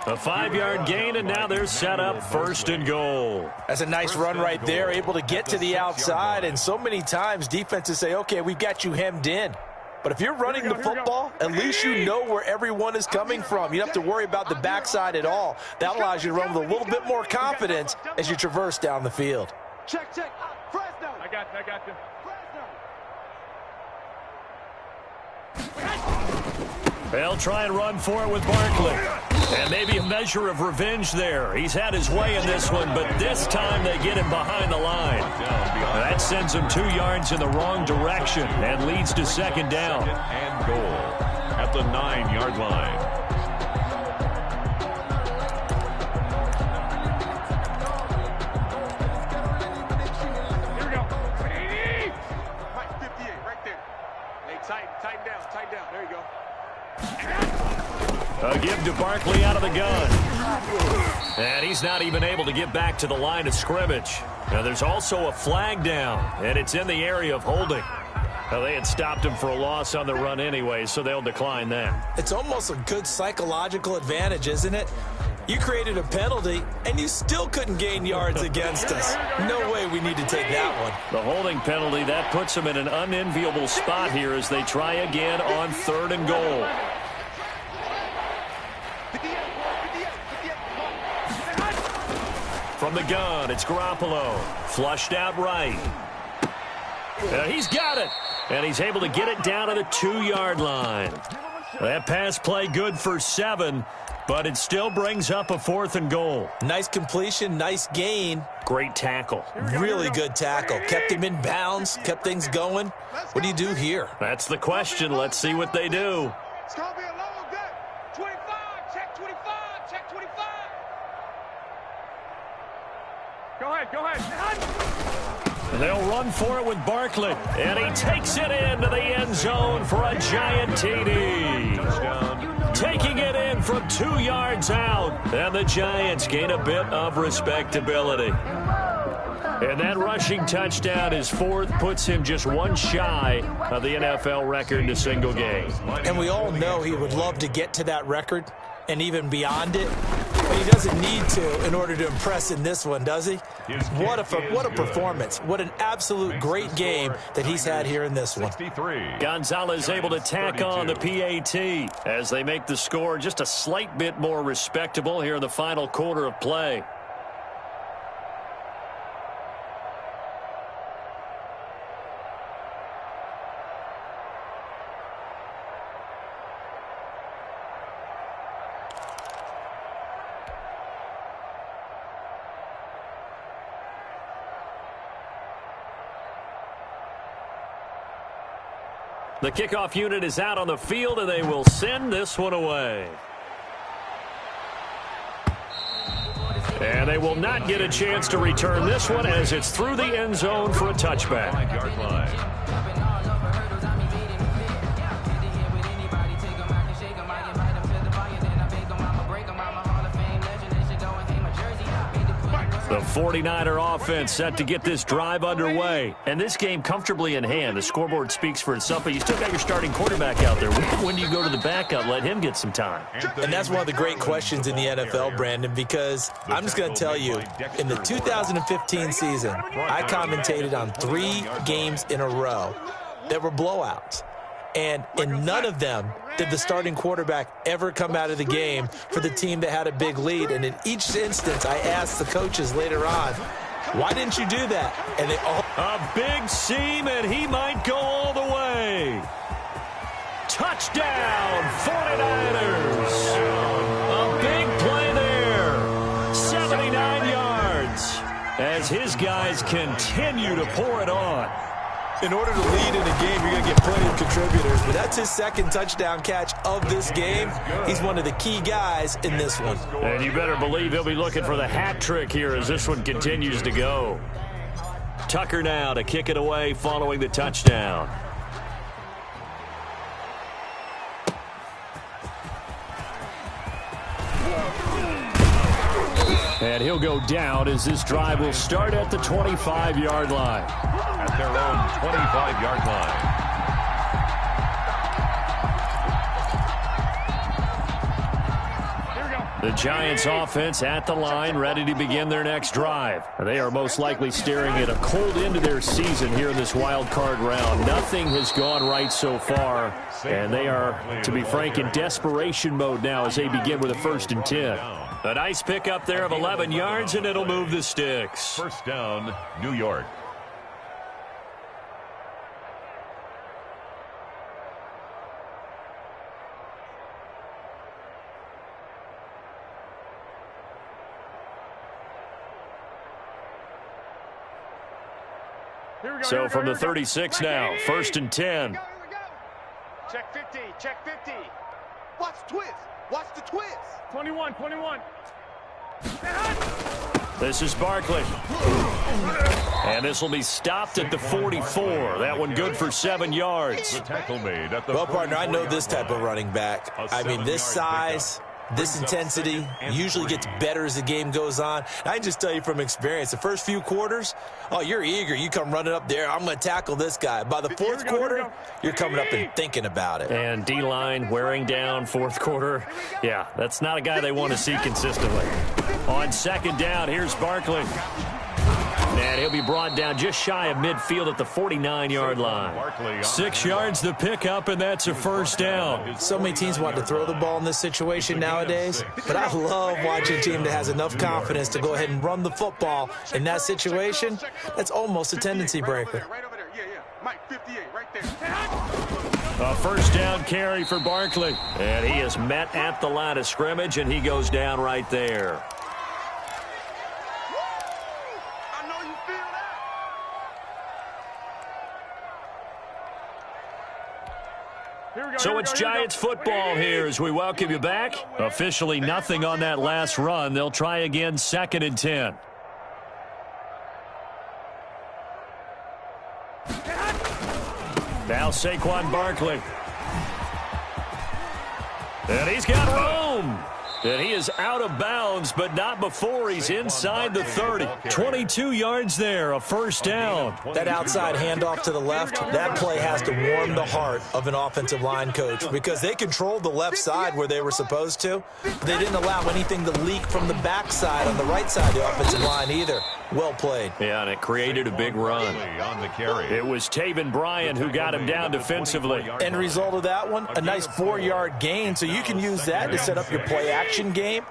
S3: A 5-yard gain, and now they're set up 1st and goal.
S5: That's a nice run right there, able to get to the outside, and so many times defenses say, okay, we've got you hemmed in. But if you're running the football, at least you know where everyone is coming from. You don't have to worry about the backside at all. That allows you to run with a little bit more confidence as you traverse down the field.
S6: Check, check. Fresno.
S9: I got you.
S3: They'll try and run for it with Barkley. And maybe a measure of revenge there. He's had his way in this one, but this time they get him behind the line. That sends him 2 yards in the wrong direction and leads to 2nd down.
S4: 2nd and goal at the 9-yard line.
S9: Here we go. 180.
S6: Mike, 58, right there.
S9: Hey, tighten down. There you go.
S3: A give to Barkley out of the gun. And he's not even able to get back to the line of scrimmage. Now there's also a flag down, and it's in the area of holding. Now, they had stopped him for a loss on the run anyway, so they'll decline that.
S5: It's almost a good psychological advantage, isn't it? You created a penalty, and you still couldn't gain yards against us. No way we need to take that one.
S3: The holding penalty, that puts them in an unenviable spot here as they try again on 3rd and goal. From the gun, it's Garoppolo. Flushed out right. He's got it. And he's able to get it down to the 2-yard line. That pass play good for 7, but it still brings up a 4th and goal.
S5: Nice completion, nice gain.
S3: Great tackle.
S5: Really good tackle. Kept him in bounds, kept things going. What do you do here?
S3: That's the question. Let's see what they do.
S6: It's going to be a long day. 25, check 25, check 25.
S9: Go ahead.
S3: They'll run for it with Barkley, and he takes it into the end zone for a giant TD. Taking it in from 2 yards out, and the Giants gain a bit of respectability. And that rushing touchdown, his 4th, puts him just 1 shy of the NFL record in a single game.
S5: And we all know he would love to get to that record and even beyond it. But he doesn't need to in order to impress in this one, does he? What a performance. What an absolute great game that he's had here in this one.
S3: Gonzalez able to tack on the PAT as they make the score just a slight bit more respectable here in the final quarter of play. The kickoff unit is out on the field, and they will send this one away. And they will not get a chance to return this one as it's through the end zone for a touchback. The 49er offense set to get this drive underway. And this game comfortably in hand. The scoreboard speaks for itself, but you still got your starting quarterback out there. When do you go to the backup, let him get some time?
S5: And that's one of the great questions in the NFL, Brandon, because I'm just going to tell you, in the 2015 season, I commentated on 3 games in a row that were blowouts. And in none of them did the starting quarterback ever come out of the game for the team that had a big lead. And in each instance, I asked the coaches later on, why didn't you do that? And they all...
S3: A big seam, and he might go all the way. Touchdown, 49ers. A big play there. 79 yards as his guys continue to pour it on.
S5: In order to lead in a game, you're going to get plenty of contributors. But that's his second touchdown catch of this game. He's one of the key guys in this one.
S3: And you better believe he'll be looking for the hat trick here as this one continues to go. Tucker now to kick it away following the touchdown. And he'll go down as this drive will start at the 25-yard line.
S4: At their own 25-yard line.
S3: The Giants offense at the line, ready to begin their next drive. They are most likely staring at a cold end to their season here in this wild card round. Nothing has gone right so far, and they are, to be frank, in desperation mode now as they begin with a 1st and 10. A nice pickup there of 11 yards, and it'll move the sticks.
S4: First down, New York.
S3: So from the 36 now, 1st and 10.
S9: Check 50, check 50.
S6: Watch the twist. Watch the twist.
S9: 21.
S3: This is Barkley. And this will be stopped at the 44. That one good for 7 yards.
S4: The tackle made at the
S5: Well, partner, I know this type of running back. I mean, this size, this intensity usually gets better as the game goes on. And I can just tell you from experience, the first few quarters, oh, you're eager. You come running up there, I'm going to tackle this guy. By the 4th quarter, you're coming up and thinking about it.
S3: And D-line wearing down 4th quarter. Yeah, that's not a guy they want to see consistently. On 2nd down, here's Barkley. And he'll be brought down just shy of midfield at the 49-yard line. 6 yards the pickup, and that's a 1st down.
S5: So many teams want to throw the ball in this situation nowadays, but I love watching a team that has enough confidence to go ahead and run the football in that situation. That's almost a tendency breaker.
S6: Right over there. Yeah. Mike, 58, right there.
S3: A 1st down carry for Barkley. And he is met at the line of scrimmage, and he goes down right there. So it's Giants football here as we welcome you back. Officially nothing on that last run. They'll try again 2nd and 10. Now Saquon Barkley. And he's got room. And he is out of bounds, but not before he's inside the 30. 22 yards there, a 1st down.
S5: That outside handoff to the left, that play has to warm the heart of an offensive line coach because they controlled the left side where they were supposed to. They didn't allow anything to leak from the backside on the right side of the offensive line either. Well played.
S3: Yeah, and it created a big run.
S4: On the carry.
S3: It was Taven Bryan who got him down defensively.
S5: End result of that one, a nice 4-yard gain, so you can use that to set up your play action game,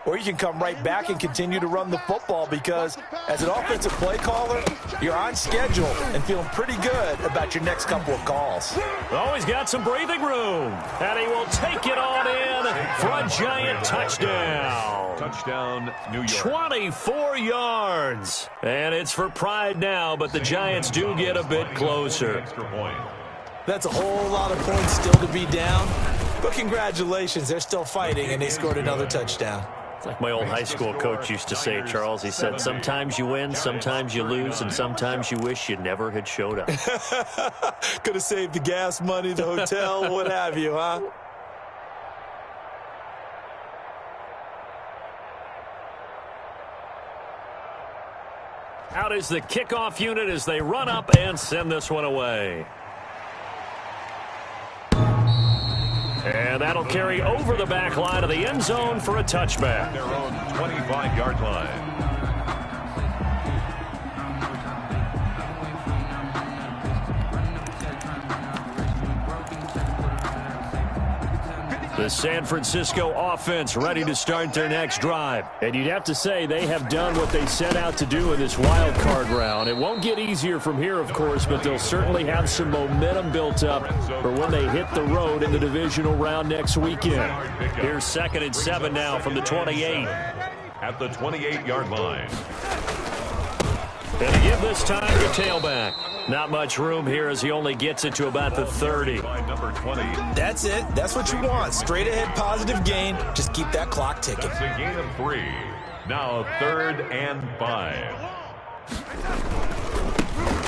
S5: or you can come right back and continue to run the football because as an offensive play caller, you're on schedule and feeling pretty good about your next couple of calls.
S3: Always got some breathing room, and he will take it on in for a Giant touchdown.
S4: Touchdown, New York.
S3: 24 yards. And it's for pride now, but the Giants do get a bit closer.
S4: Extra point.
S5: That's a whole lot of points still to be down. But congratulations, they're still fighting, and they scored another touchdown.
S3: It's like my old high school coach used to say, Charles. He said, sometimes you win, sometimes you lose, and sometimes you wish you never had showed up.
S5: Could have saved the gas money, the hotel, what have you, huh?
S3: Out is the kickoff unit as they run up and send this one away. And that'll carry over the back line of the end zone for a touchback.
S4: Their own 25-yard line.
S3: The San Francisco offense ready to start their next drive. And you'd have to say they have done what they set out to do in this wild card round. It won't get easier from here, of course, but they'll certainly have some momentum built up for when they hit the road in the divisional round next weekend. Here's 2nd and 7 now from the 28.
S4: At the 28-yard line.
S3: And to give this time to tailback. Not much room here as he only gets it to about the 30.
S4: Number 20.
S5: That's it. That's what you want. Straight ahead positive gain. Just keep that clock ticking.
S4: That's a gain of 3. Now 3rd and 5.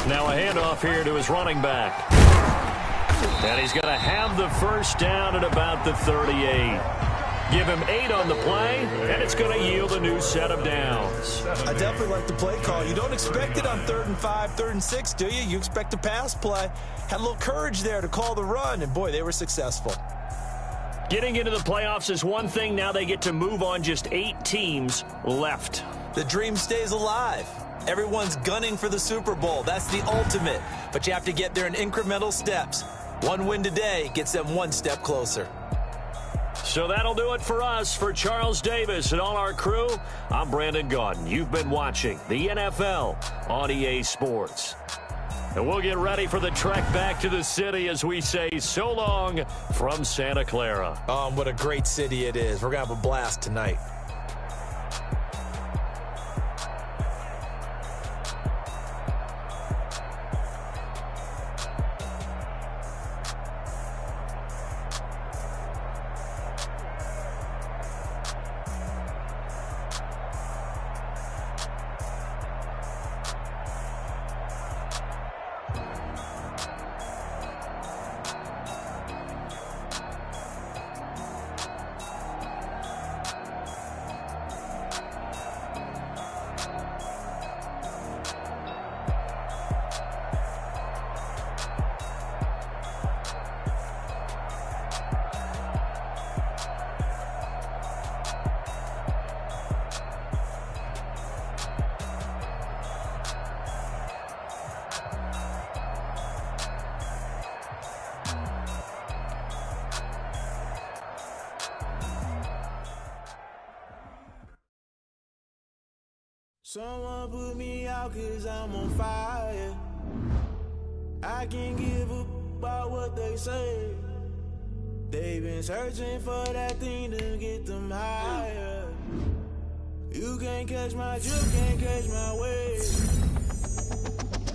S3: Now a handoff here to his running back. And he's going to have the first down at about the 38. Give him 8 on the play, and it's going to yield a new set of downs.
S5: I definitely like the play call. You don't expect it on 3rd and 5, 3rd and 6, do you? You expect a pass play. Had a little courage there to call the run, and boy, they were successful.
S3: Getting into the playoffs is one thing. Now they get to move on. Just 8 teams left.
S5: The dream stays alive. Everyone's gunning for the Super Bowl. That's the ultimate. But you have to get there in incremental steps. One win today gets them one step closer.
S3: So that'll do it for us. For Charles Davis and all our crew, I'm Brandon Gaudin. You've been watching the NFL on EA Sports. And we'll get ready for the trek back to the city as we say so long from Santa Clara.
S5: What a great city it is. We're going to have a blast tonight.
S10: Someone put me out 'cause I'm on fire. I can't give up about what they say. They've been searching for that thing to get them higher. You can't catch my drift, can't catch my wave.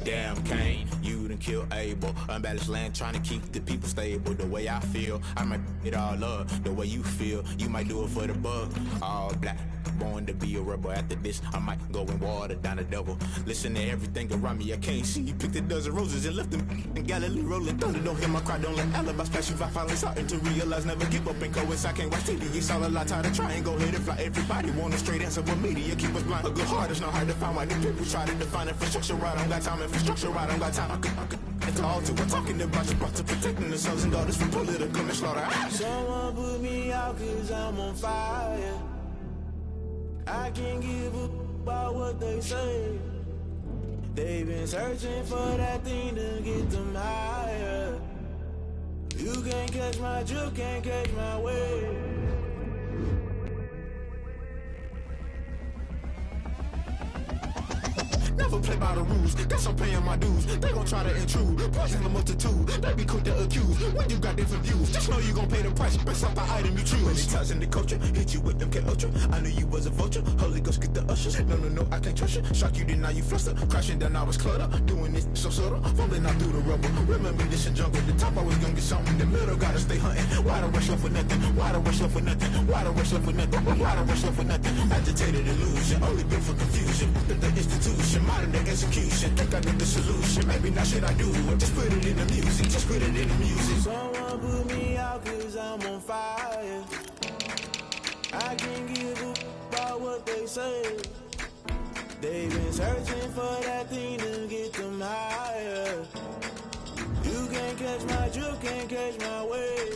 S10: Damn Kane, you done killed Abel. Unbalanced land trying to keep the people stable. The way I feel, I might it all up. The way you feel, you might do it for the buck. All black, born to be a rebel. After this, I might go and water down the devil. Listen to everything around me, I can't see. You picked a dozen roses and left them in Galilee rolling thunder. Don't hear my cry, don't let alibis flash. If I finally starting to realize, never give up and coincide. Can't watch TV, it's all a lot. Tired of trying, go ahead and fly. Everybody want a straight answer, but media keep us blind. A good heart is not hard to find. Why the people try to define infrastructure right? I don't got time, infrastructure right, I don't got time. I could it's all to we're talking about you, brought to protecting the sons and daughters from political and slaughter. Someone put me out 'cause I'm on fire. I can't give up about what they say. They've been searching for that thing to get them higher. You can't catch my drift, can't catch my wave. Now never play by the rules. Guess I'm paying my dues. They gon' try to intrude, poison the multitude. They be quick to accuse when you got different views. Just know you gon' pay the price based off the item you choose. Many times in the culture, hit you with MK Ultra. I knew you was a vulture. Holy Ghost get the ushers. No, I can't trust you. Shock you, then now you fluster. Crashing down, I was clutter. Doing this so subtle, fumbling out through the rubble. Remember this in jungle. The top always gonna get something. The middle gotta stay hunting. Why the rush left for nothing? Why the rush left for nothing? Why the rush left for nothing? Why the rush left for nothing? Agitated illusion, only built for confusion. The institution, modern day execution. Think I know the solution. Maybe not shit I do. Just put it in the music. Just put it in the music. Someone put me out 'cause I'm on fire. I can't give up about what they say. They've been searching for that thing to get them higher. You can't catch my drift, can't catch my wave.